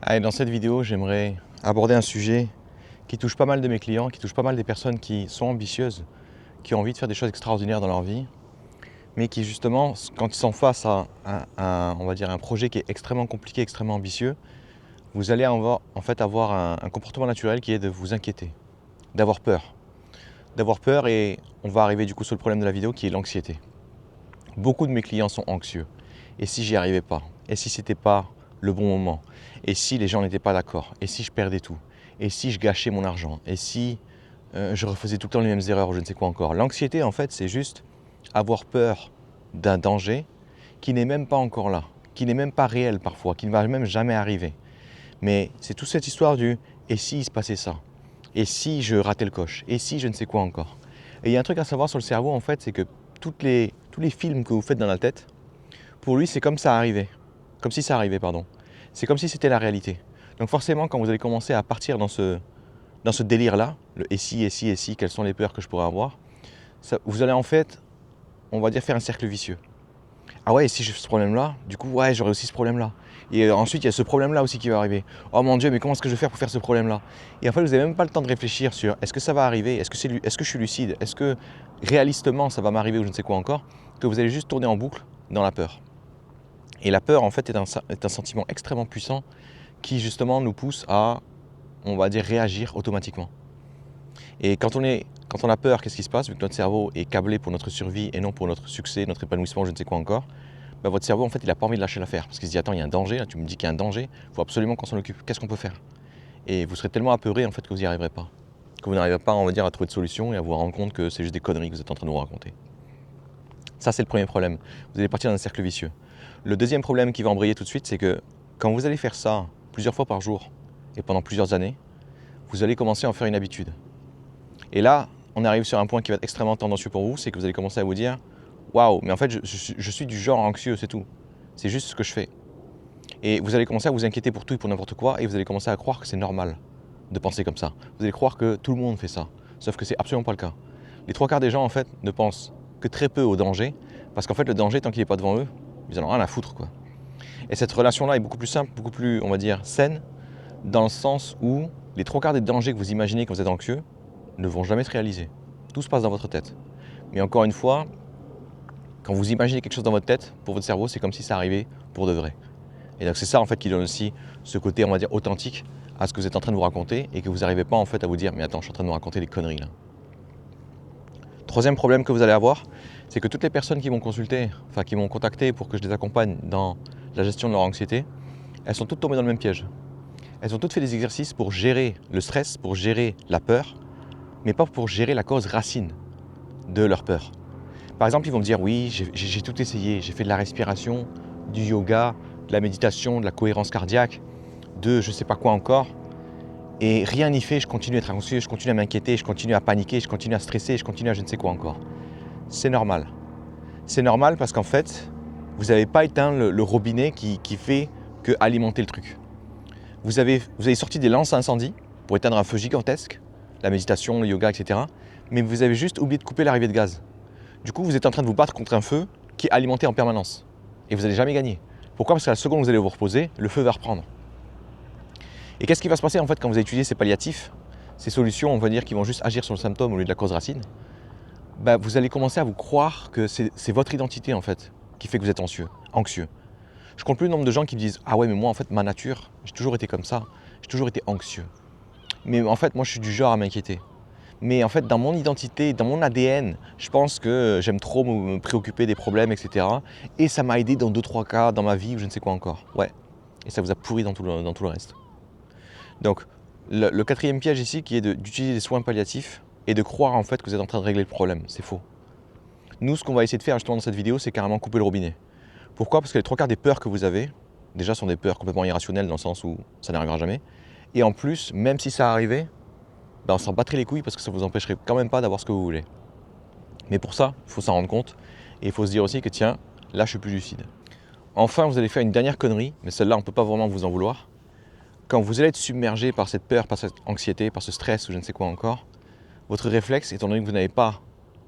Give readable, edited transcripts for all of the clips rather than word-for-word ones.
Allez, dans cette vidéo, j'aimerais aborder un sujet qui touche pas mal de mes clients, qui touche pas mal des personnes qui sont ambitieuses, qui ont envie de faire des choses extraordinaires dans leur vie, mais qui justement, quand ils sont face à on va dire un projet qui est extrêmement compliqué, extrêmement ambitieux, vous allez en fait avoir un comportement naturel qui est de vous inquiéter, d'avoir peur. D'avoir peur et on va arriver du coup sur le problème de la vidéo qui est l'anxiété. Beaucoup de mes clients sont anxieux. Et si j'y arrivais pas? Et si c'était pas le bon moment? Et si les gens n'étaient pas d'accord? Et si je perdais tout? Et si je gâchais mon argent? Et si je refaisais tout le temps les mêmes erreurs ou je ne sais quoi encore? L'anxiété, en fait, c'est juste avoir peur d'un danger qui n'est même pas encore là, qui n'est même pas réel parfois, qui ne va même jamais arriver. Mais c'est toute cette histoire du et si il se passait ça? Et si je ratais le coche? Et si je ne sais quoi encore? Et il y a un truc à savoir sur le cerveau, en fait, c'est que tous les films que vous faites dans la tête, pour lui, c'est comme ça arrivait. Comme si ça arrivait, pardon. C'est comme si c'était la réalité. Donc forcément, quand vous allez commencer à partir dans ce délire-là, le et si, quelles sont les peurs que je pourrais avoir, vous allez en fait, on va dire, faire un cercle vicieux. Ah ouais, et si j'ai ce problème-là, du coup, ouais, j'aurai aussi ce problème-là. Et ensuite, il y a ce problème-là aussi qui va arriver. Oh mon Dieu, mais comment est-ce que je vais faire pour faire ce problème-là? Et en fait, vous n'avez même pas le temps de réfléchir sur est-ce que ça va arriver? Est-ce que je suis lucide? Est-ce que réalistement ça va m'arriver ou je ne sais quoi encore? Que vous allez juste tourner en boucle dans la peur. Et la peur, en fait, est un sentiment extrêmement puissant qui, justement, nous pousse à, on va dire, réagir automatiquement. Et quand on a peur, qu'est-ce qui se passe? Vu que notre cerveau est câblé pour notre survie et non pour notre succès, notre épanouissement, je ne sais quoi encore, bah, votre cerveau, en fait, il n'a pas envie de lâcher l'affaire. Parce qu'il se dit, attends, il y a un danger, là, tu me dis qu'il y a un danger, il faut absolument qu'on s'en occupe. Qu'est-ce qu'on peut faire? Et vous serez tellement apeuré, en fait, que vous n'y arriverez pas. Que vous n'arriverez pas, on va dire, à trouver de solution et à vous rendre compte que c'est juste des conneries que vous êtes en train de vous raconter. Ça, c'est le premier problème. Vous allez partir dans un cercle vicieux. Le deuxième problème qui va embrayer tout de suite, c'est que quand vous allez faire ça plusieurs fois par jour et pendant plusieurs années, vous allez commencer à en faire une habitude. Et là, on arrive sur un point qui va être extrêmement tendancieux pour vous, c'est que vous allez commencer à vous dire « Waouh, mais en fait, je suis du genre anxieux, c'est tout. C'est juste ce que je fais. » Et vous allez commencer à vous inquiéter pour tout et pour n'importe quoi, et vous allez commencer à croire que c'est normal de penser comme ça. Vous allez croire que tout le monde fait ça, sauf que c'est absolument pas le cas. Les trois quarts des gens, en fait, ne pensent que très peu au danger, parce qu'en fait, le danger, tant qu'il n'est pas devant eux, ils en ont rien à foutre, quoi. Et cette relation-là est beaucoup plus simple, beaucoup plus, on va dire, saine, dans le sens où les trois quarts des dangers que vous imaginez quand vous êtes anxieux ne vont jamais se réaliser. Tout se passe dans votre tête. Mais encore une fois, quand vous imaginez quelque chose dans votre tête, pour votre cerveau, c'est comme si ça arrivait pour de vrai. Et donc c'est ça en fait qui donne aussi ce côté, on va dire, authentique à ce que vous êtes en train de vous raconter et que vous n'arrivez pas en fait à vous dire mais attends, je suis en train de me raconter des conneries là. Troisième problème que vous allez avoir, c'est que toutes les personnes qui m'ont consulté, enfin qui m'ont contacté pour que je les accompagne dans la gestion de leur anxiété, elles sont toutes tombées dans le même piège. Elles ont toutes fait des exercices pour gérer le stress, pour gérer la peur, mais pas pour gérer la cause racine de leur peur. Par exemple, ils vont me dire oui, j'ai tout essayé, j'ai fait de la respiration, du yoga, de la méditation, de la cohérence cardiaque, de je ne sais pas quoi encore, et rien n'y fait, je continue à être anxieux, je continue à m'inquiéter, je continue à paniquer, je continue à stresser, je continue à je ne sais quoi encore. C'est normal. C'est normal parce qu'en fait, vous n'avez pas éteint le robinet qui fait que alimenter le truc. Vous avez sorti des lances à incendie pour éteindre un feu gigantesque, la méditation, le yoga, etc. Mais vous avez juste oublié de couper l'arrivée de gaz. Du coup, vous êtes en train de vous battre contre un feu qui est alimenté en permanence. Et vous n'allez jamais gagner. Pourquoi? Parce que la seconde où vous allez vous reposer, le feu va reprendre. Et qu'est-ce qui va se passer en fait quand vous allez utiliser ces palliatifs, ces solutions, on va dire, qui vont juste agir sur le symptôme au lieu de la cause racine? Vous allez commencer à vous croire que c'est votre identité en fait qui fait que vous êtes anxieux. Je compte plus le nombre de gens qui me disent « Ah ouais, mais moi en fait, ma nature, j'ai toujours été comme ça, j'ai toujours été anxieux. Mais en fait, moi je suis du genre à m'inquiéter. Mais en fait, dans mon identité, dans mon ADN, je pense que j'aime trop me préoccuper des problèmes, etc. Et ça m'a aidé dans 2-3 cas dans ma vie ou je ne sais quoi encore. » Ouais. Et ça vous a pourri dans tout le reste. Donc, le quatrième piège ici, qui est d'utiliser des soins palliatifs et de croire en fait que vous êtes en train de régler le problème. C'est faux. Nous, ce qu'on va essayer de faire justement dans cette vidéo, c'est carrément couper le robinet. Pourquoi? Parce que les trois quarts des peurs que vous avez, déjà, sont des peurs complètement irrationnelles dans le sens où ça n'arrivera jamais. Et en plus, même si ça arrivait, on s'en battrait les couilles parce que ça ne vous empêcherait quand même pas d'avoir ce que vous voulez. Mais pour ça, il faut s'en rendre compte et il faut se dire aussi que tiens, là je suis plus lucide. Enfin, vous allez faire une dernière connerie, mais celle-là on ne peut pas vraiment vous en vouloir. Quand vous allez être submergé par cette peur, par cette anxiété, par ce stress ou je ne sais quoi encore, votre réflexe, étant donné que vous n'avez pas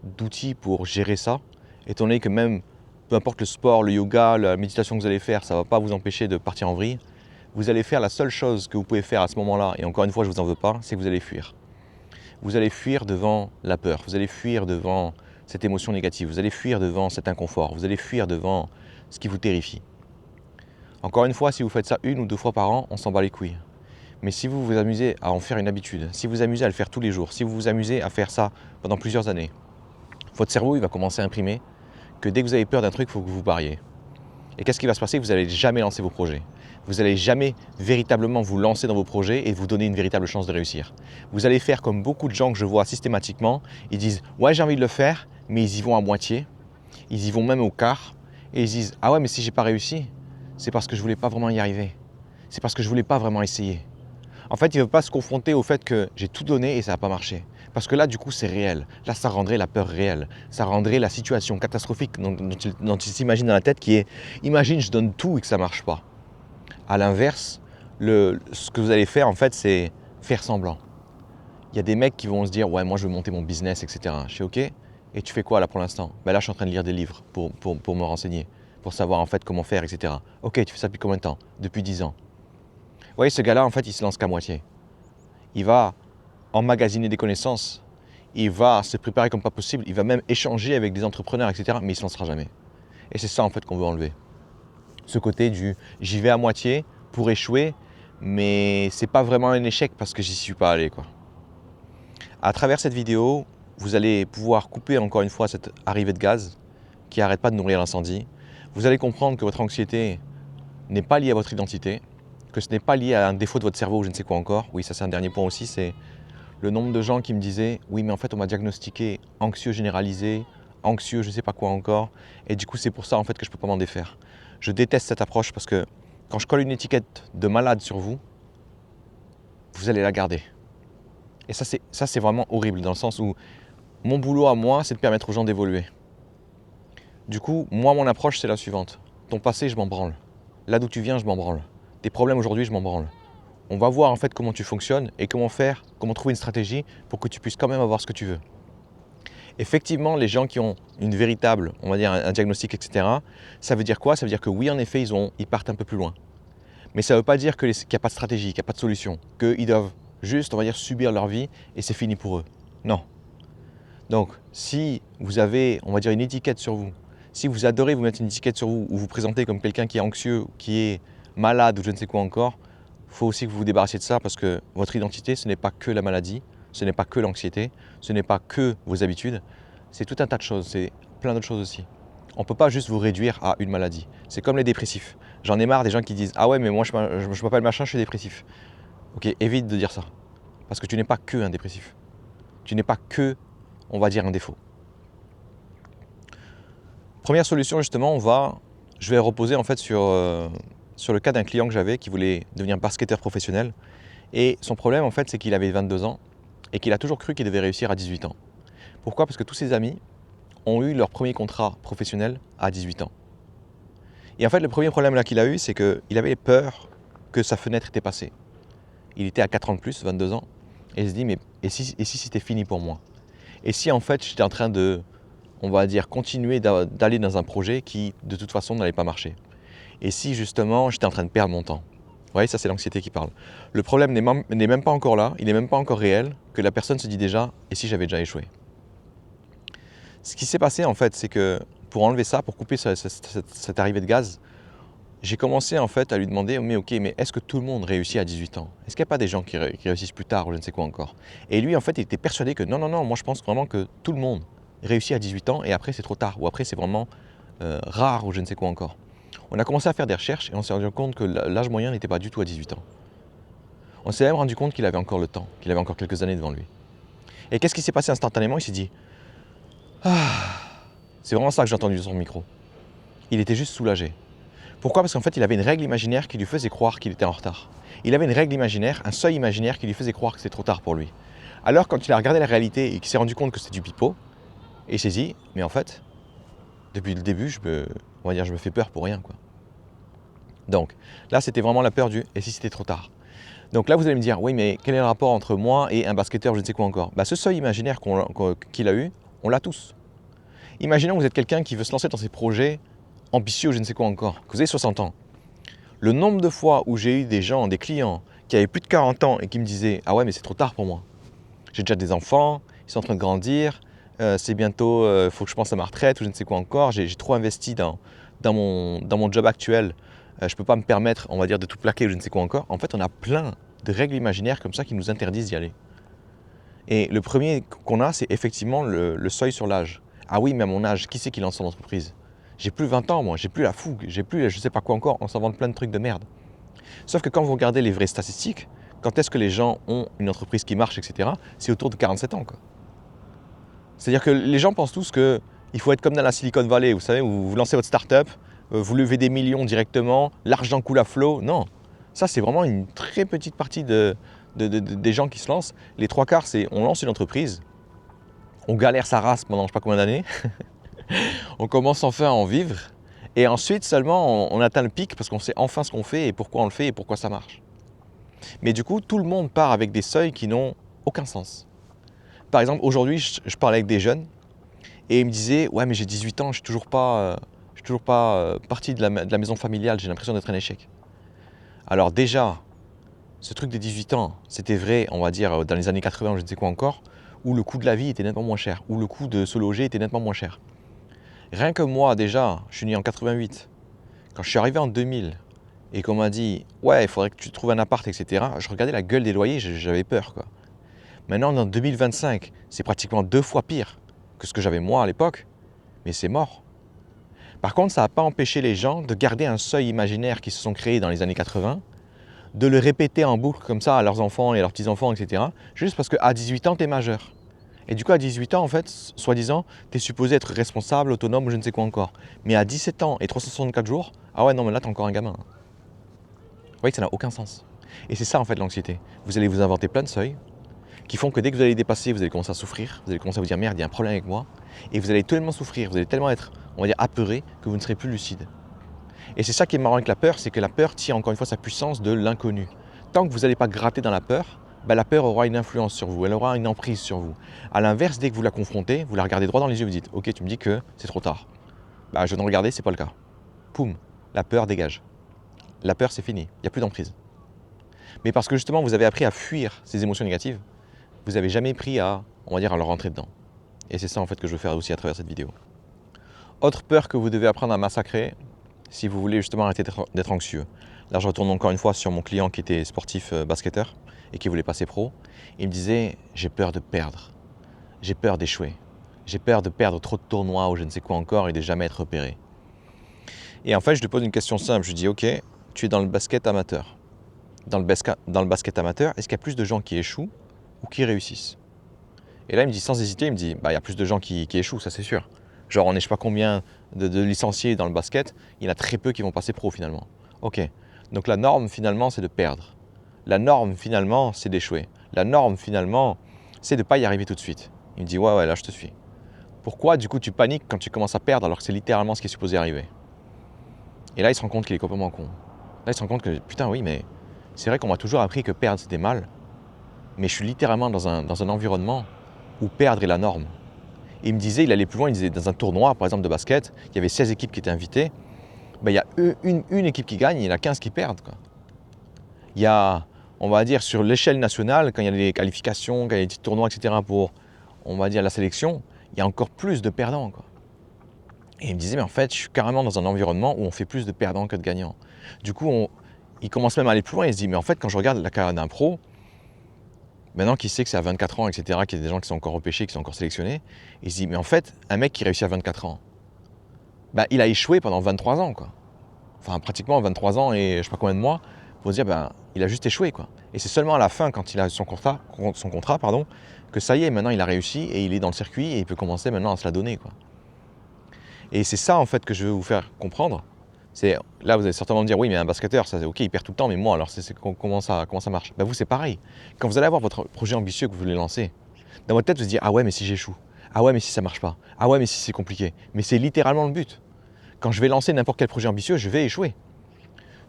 d'outils pour gérer ça, étant donné que même, peu importe le sport, le yoga, la méditation que vous allez faire, ça ne va pas vous empêcher de partir en vrille, vous allez faire la seule chose que vous pouvez faire à ce moment-là, et encore une fois, je ne vous en veux pas, c'est que vous allez fuir. Vous allez fuir devant la peur, vous allez fuir devant cette émotion négative, vous allez fuir devant cet inconfort, vous allez fuir devant ce qui vous terrifie. Encore une fois, si vous faites ça 1 ou 2 fois par an, on s'en bat les couilles. Mais si vous vous amusez à en faire une habitude, si vous vous amusez à le faire tous les jours, si vous vous amusez à faire ça pendant plusieurs années, votre cerveau il va commencer à imprimer que dès que vous avez peur d'un truc, il faut que vous vous barriez. Et qu'est-ce qui va se passer? Vous n'allez jamais lancer vos projets. Vous n'allez jamais véritablement vous lancer dans vos projets et vous donner une véritable chance de réussir. Vous allez faire comme beaucoup de gens que je vois systématiquement, ils disent « ouais j'ai envie de le faire », mais ils y vont à moitié, ils y vont même au quart, et ils disent « ah ouais mais si j'ai pas réussi, c'est parce que je voulais pas vraiment y arriver, c'est parce que je voulais pas vraiment essayer ». En fait, il ne veut pas se confronter au fait que j'ai tout donné et ça n'a pas marché. Parce que là, du coup, c'est réel. Là, ça rendrait la peur réelle. Ça rendrait la situation catastrophique dont il s'imagine dans la tête qui est « imagine, je donne tout et que ça ne marche pas ». À l'inverse, ce que vous allez faire, en fait, c'est faire semblant. Il y a des mecs qui vont se dire « ouais, moi, je veux monter mon business, etc. » Je fais « ok, et tu fais quoi là pour l'instant ?»« Ben là, je suis en train de lire des livres pour me renseigner, pour savoir en fait comment faire, etc. » « Ok, tu fais ça depuis combien de temps ?»« Depuis 10 ans. » Vous voyez, ce gars-là, en fait, il se lance qu'à moitié. Il va emmagasiner des connaissances, il va se préparer comme pas possible, il va même échanger avec des entrepreneurs, etc. Mais il ne se lancera jamais. Et c'est ça, en fait, qu'on veut enlever. Ce côté du « j'y vais à moitié pour échouer, mais c'est pas vraiment un échec parce que j'y suis pas allé, quoi. » À travers cette vidéo, vous allez pouvoir couper encore une fois cette arrivée de gaz qui n'arrête pas de nourrir l'incendie. Vous allez comprendre que votre anxiété n'est pas liée à votre identité, que ce n'est pas lié à un défaut de votre cerveau ou je ne sais quoi encore. Oui, ça c'est un dernier point aussi, c'est le nombre de gens qui me disaient « oui, mais en fait, on m'a diagnostiqué anxieux généralisé, anxieux je ne sais pas quoi encore, et du coup, c'est pour ça en fait que je ne peux pas m'en défaire. » Je déteste cette approche parce que quand je colle une étiquette de malade sur vous, vous allez la garder. Et ça, c'est vraiment horrible dans le sens où mon boulot à moi, c'est de permettre aux gens d'évoluer. Du coup, moi, mon approche, c'est la suivante. Ton passé, je m'en branle. Là d'où tu viens, je m'en branle. Tes problèmes aujourd'hui, je m'en branle. On va voir en fait comment tu fonctionnes et comment faire, comment trouver une stratégie pour que tu puisses quand même avoir ce que tu veux. Effectivement, les gens qui ont une véritable, on va dire un diagnostic, etc., ça veut dire quoi? Ça veut dire que oui, en effet, ils partent un peu plus loin. Mais ça ne veut pas dire qu'il n'y a pas de stratégie, qu'il n'y a pas de solution, qu'ils doivent juste, on va dire, subir leur vie et c'est fini pour eux. Non. Donc, si vous avez, on va dire, une étiquette sur vous, si vous adorez vous mettre une étiquette sur vous ou vous présenter comme quelqu'un qui est anxieux, qui est malade ou je ne sais quoi encore, il faut aussi que vous vous débarrassiez de ça parce que votre identité, ce n'est pas que la maladie, ce n'est pas que l'anxiété, ce n'est pas que vos habitudes, c'est tout un tas de choses, c'est plein d'autres choses aussi. On ne peut pas juste vous réduire à une maladie. C'est comme les dépressifs. J'en ai marre des gens qui disent « ah ouais, mais moi je m'appelle machin, je suis dépressif ». Ok, évite de dire ça. Parce que tu n'es pas que un dépressif. Tu n'es pas que, on va dire, un défaut. Première solution justement, je vais reposer en fait sur le cas d'un client que j'avais qui voulait devenir basketteur professionnel. Et son problème en fait, c'est qu'il avait 22 ans et qu'il a toujours cru qu'il devait réussir à 18 ans. Pourquoi? Parce que tous ses amis ont eu leur premier contrat professionnel à 18 ans. Et en fait, le premier problème là qu'il a eu, c'est qu'il avait peur que sa fenêtre était passée. Il était à 4 ans de plus, 22 ans, et il se dit, mais et si c'était fini pour moi? Et si en fait, j'étais en train de, on va dire, continuer d'aller dans un projet qui, de toute façon, n'allait pas marcher? Et si justement, j'étais en train de perdre mon temps? Vous voyez, ça c'est l'anxiété qui parle. Le problème n'est même pas encore là, il n'est même pas encore réel, que la personne se dit déjà, et si j'avais déjà échoué? Ce qui s'est passé en fait, c'est que pour enlever ça, pour couper cette arrivée de gaz, j'ai commencé en fait à lui demander, mais ok, mais est-ce que tout le monde réussit à 18 ans? Est-ce qu'il n'y a pas des gens qui réussissent plus tard ou je ne sais quoi encore? Et lui en fait, il était persuadé que non, moi je pense vraiment que tout le monde réussit à 18 ans et après c'est trop tard, ou après c'est vraiment rare ou je ne sais quoi encore. On a commencé à faire des recherches et on s'est rendu compte que l'âge moyen n'était pas du tout à 18 ans. On s'est même rendu compte qu'il avait encore le temps, qu'il avait encore quelques années devant lui. Et qu'est-ce qui s'est passé instantanément? Il s'est dit, ah, c'est vraiment ça que j'ai entendu sur son micro. Il était juste soulagé. Pourquoi? Parce qu'en fait, il avait une règle imaginaire qui lui faisait croire qu'il était en retard. Il avait une règle imaginaire, un seuil imaginaire qui lui faisait croire que c'était trop tard pour lui. Alors, quand il a regardé la réalité et qu'il s'est rendu compte que c'était du pipeau, il s'est dit, mais en fait, depuis le début, on va dire, je me fais peur pour rien, quoi. Donc, là, c'était vraiment la peur du « et si c'était trop tard ?» Donc là, vous allez me dire, oui, mais quel est le rapport entre moi et un basketteur, je ne sais quoi encore? Ce seuil imaginaire qu'il a eu, on l'a tous. Imaginons que vous êtes quelqu'un qui veut se lancer dans ses projets ambitieux, je ne sais quoi encore, que vous avez 60 ans. Le nombre de fois où j'ai eu des gens, des clients qui avaient plus de 40 ans et qui me disaient « Ah ouais, mais c'est trop tard pour moi. J'ai déjà des enfants, ils sont en train de grandir, c'est bientôt, faut que je pense à ma retraite ou je ne sais quoi encore. J'ai trop investi dans mon job actuel. Je ne peux pas me permettre, on va dire, de tout plaquer ou je ne sais quoi encore. » En fait, on a plein de règles imaginaires comme ça qui nous interdisent d'y aller. Et le premier qu'on a, c'est effectivement le seuil sur l'âge. Ah oui, mais à mon âge, qui c'est qui lance son entreprise? J'ai plus 20 ans, moi, j'ai plus la fougue, j'ai plus je sais pas quoi encore, on s'invente plein de trucs de merde. Sauf que quand vous regardez les vraies statistiques, quand est-ce que les gens ont une entreprise qui marche, etc., c'est autour de 47 ans, quoi. C'est-à-dire que les gens pensent tous qu'il faut être comme dans la Silicon Valley, vous savez, où vous lancez votre start-up, vous levez des millions directement, l'argent coule à flot. Non, ça c'est vraiment une très petite partie des gens qui se lancent. Les trois quarts, c'est on lance une entreprise, on galère sa race pendant je ne sais pas combien d'années, on commence enfin à en vivre, et ensuite seulement on atteint le pic parce qu'on sait enfin ce qu'on fait et pourquoi on le fait et pourquoi ça marche. Mais du coup, tout le monde part avec des seuils qui n'ont aucun sens. Par exemple, aujourd'hui, je parlais avec des jeunes et ils me disaient « Ouais, mais j'ai 18 ans, je ne suis toujours pas parti de la maison familiale, j'ai l'impression d'être un échec. » Alors déjà, ce truc des 18 ans, c'était vrai, on va dire, dans les années 80 ou je ne sais quoi encore, où le coût de la vie était nettement moins cher, où le coût de se loger était nettement moins cher. Rien que moi, déjà, je suis né en 88. Quand je suis arrivé en 2000 et qu'on m'a dit « Ouais, il faudrait que tu trouves un appart, etc. » Je regardais la gueule des loyers, j'avais peur, quoi. Maintenant, en 2025, c'est pratiquement 2 fois pire que ce que j'avais moi à l'époque, mais c'est mort. Par contre, ça n'a pas empêché les gens de garder un seuil imaginaire qui se sont créés dans les années 80, de le répéter en boucle comme ça à leurs enfants et à leurs petits-enfants, etc. Juste parce qu'à 18 ans, tu es majeur. Et du coup, à 18 ans, en fait, soi-disant, tu es supposé être responsable, autonome ou je ne sais quoi encore. Mais à 17 ans et 364 jours, ah ouais, non, mais là, tu es encore un gamin. Vous voyez que ça n'a aucun sens. Et c'est ça, en fait, l'anxiété. Vous allez vous inventer plein de seuils qui font que dès que vous allez les dépasser, vous allez commencer à souffrir, vous allez commencer à vous dire merde, il y a un problème avec moi, et vous allez tellement souffrir, vous allez tellement être, on va dire, apeuré, que vous ne serez plus lucide. Et c'est ça qui est marrant avec la peur, c'est que la peur tire encore une fois sa puissance de l'inconnu. Tant que vous n'allez pas gratter dans la peur, la peur aura une influence sur vous, elle aura une emprise sur vous. À l'inverse, dès que vous la confrontez, vous la regardez droit dans les yeux, vous dites ok, tu me dis que c'est trop tard. Je viens de regarder, c'est pas le cas. Poum, la peur dégage. La peur, c'est fini, il n'y a plus d'emprise. Mais parce que justement, vous avez appris à fuir ces émotions négatives, vous n'avez jamais pris à, on va dire, à leur rentrer dedans. Et c'est ça en fait que je veux faire aussi à travers cette vidéo. Autre peur que vous devez apprendre à massacrer si vous voulez justement arrêter d'être anxieux. Là, je retourne encore une fois sur mon client qui était sportif basketteur et qui voulait passer pro. Il me disait, j'ai peur de perdre, j'ai peur d'échouer, j'ai peur de perdre trop de tournois ou je ne sais quoi encore et de jamais être repéré. Et en fait, je lui pose une question simple, je lui dis, ok, tu es dans le basket amateur. Dans le basket amateur, est-ce qu'il y a plus de gens qui échouent ou qui réussissent? Et là, il me dit sans hésiter, il me dit, il y a plus de gens qui échouent, ça c'est sûr. Genre, on est je sais pas combien de licenciés dans le basket, il y en a très peu qui vont passer pro finalement. Ok, donc la norme finalement, c'est de perdre. La norme finalement, c'est d'échouer. La norme finalement, c'est de ne pas y arriver tout de suite. Il me dit, ouais, là je te suis. Pourquoi du coup tu paniques quand tu commences à perdre alors que c'est littéralement ce qui est supposé arriver? Et là, il se rend compte qu'il est complètement con. Là, il se rend compte que, putain, oui, mais c'est vrai qu'on m'a toujours appris que perdre c'était mal, mais je suis littéralement dans un environnement où perdre est la norme. Et il me disait, il allait plus loin, il disait dans un tournoi par exemple de basket, il y avait 16 équipes qui étaient invitées, il y a une équipe qui gagne, il y en a 15 qui perdent, quoi. Il y a, on va dire, sur l'échelle nationale, quand il y a les qualifications, quand il y a les petits tournois, etc. pour, on va dire, la sélection, il y a encore plus de perdants, quoi. Et il me disait, mais en fait, je suis carrément dans un environnement où on fait plus de perdants que de gagnants. Du coup, il commence même à aller plus loin, il se dit, mais en fait, quand je regarde la carrière d'un pro, maintenant qu'il sait que c'est à 24 ans, etc., qu'il y a des gens qui sont encore repêchés, qui sont encore sélectionnés, il se dit, mais en fait, un mec qui réussit à 24 ans, il a échoué pendant 23 ans, quoi. Enfin, pratiquement 23 ans et je sais pas combien de mois, pour se dire, il a juste échoué, quoi. Et c'est seulement à la fin, quand il a son contrat, que ça y est, maintenant il a réussi et il est dans le circuit et il peut commencer maintenant à se la donner, quoi. Et c'est ça, en fait, que je veux vous faire comprendre. Là, vous allez certainement me dire, oui, mais un basketteur, ça, ok, il perd tout le temps, mais moi, alors comment ça marche? Vous, c'est pareil. Quand vous allez avoir votre projet ambitieux que vous voulez lancer, dans votre tête, vous vous dites, ah ouais, mais si j'échoue, ah ouais, mais si ça marche pas, ah ouais, mais si c'est compliqué. Mais c'est littéralement le but. Quand je vais lancer n'importe quel projet ambitieux, je vais échouer.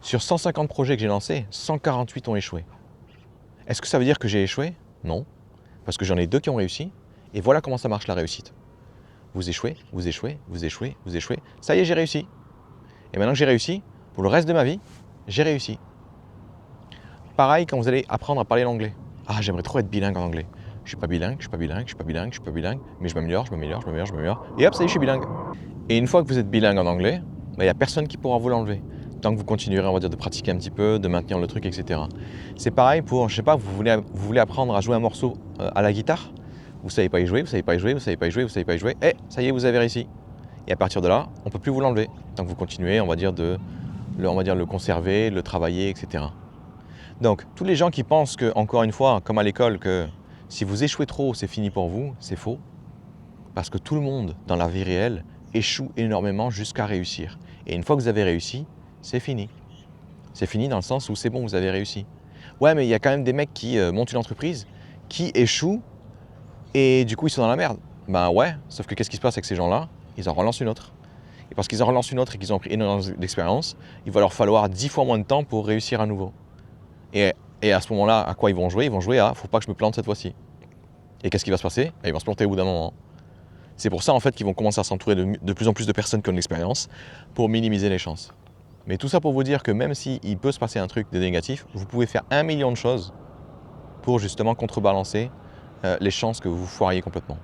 Sur 150 projets que j'ai lancés, 148 ont échoué. Est-ce que ça veut dire que j'ai échoué? Non, parce que j'en ai 2 qui ont réussi, et voilà comment ça marche la réussite. Vous échouez, vous échouez, vous échouez, vous échouez, ça y est, j'ai réussi. Et maintenant que j'ai réussi, pour le reste de ma vie, j'ai réussi. Pareil quand vous allez apprendre à parler l'anglais. Ah, j'aimerais trop être bilingue en anglais. Je suis pas bilingue, je suis pas bilingue, je suis pas bilingue, je suis pas bilingue, mais je m'améliore, je m'améliore, je m'améliore, je m'améliore. Et hop, ça y est, je suis bilingue. Et une fois que vous êtes bilingue en anglais, il n'y a personne qui pourra vous l'enlever. Tant que vous continuerez, on va dire, de pratiquer un petit peu, de maintenir le truc, etc. C'est pareil pour, je sais pas, vous voulez apprendre à jouer un morceau à la guitare, vous savez pas y jouer, vous savez pas y jouer, vous savez pas y jouer, vous savez pas y jouer, et ça y est, vous avez réussi. Et à partir de là, on ne peut plus vous l'enlever. Tant que vous continuez, on va dire, le conserver, le travailler, etc. Donc, tous les gens qui pensent que, encore une fois, comme à l'école, que si vous échouez trop, c'est fini pour vous, c'est faux. Parce que tout le monde, dans la vie réelle, échoue énormément jusqu'à réussir. Et une fois que vous avez réussi, c'est fini. C'est fini dans le sens où c'est bon, vous avez réussi. Ouais, mais il y a quand même des mecs qui montent une entreprise, qui échouent, et du coup, ils sont dans la merde. Ben ouais, sauf que qu'est-ce qui se passe avec ces gens-là? Ils en relancent une autre. Et parce qu'ils en relancent une autre et qu'ils ont pris énormément d'expérience, il va leur falloir 10 fois moins de temps pour réussir à nouveau. Et, et à ce moment-là, à quoi ils vont jouer? Ils vont jouer à « faut pas que je me plante cette fois-ci ». Et qu'est-ce qui va se passer? Ils vont se planter au bout d'un moment. C'est pour ça en fait qu'ils vont commencer à s'entourer de plus en plus de personnes qui ont de l'expérience pour minimiser les chances. Mais tout ça pour vous dire que même s'il peut se passer un truc de négatif, vous pouvez faire 1 million de choses pour justement contrebalancer les chances que vous foiriez complètement.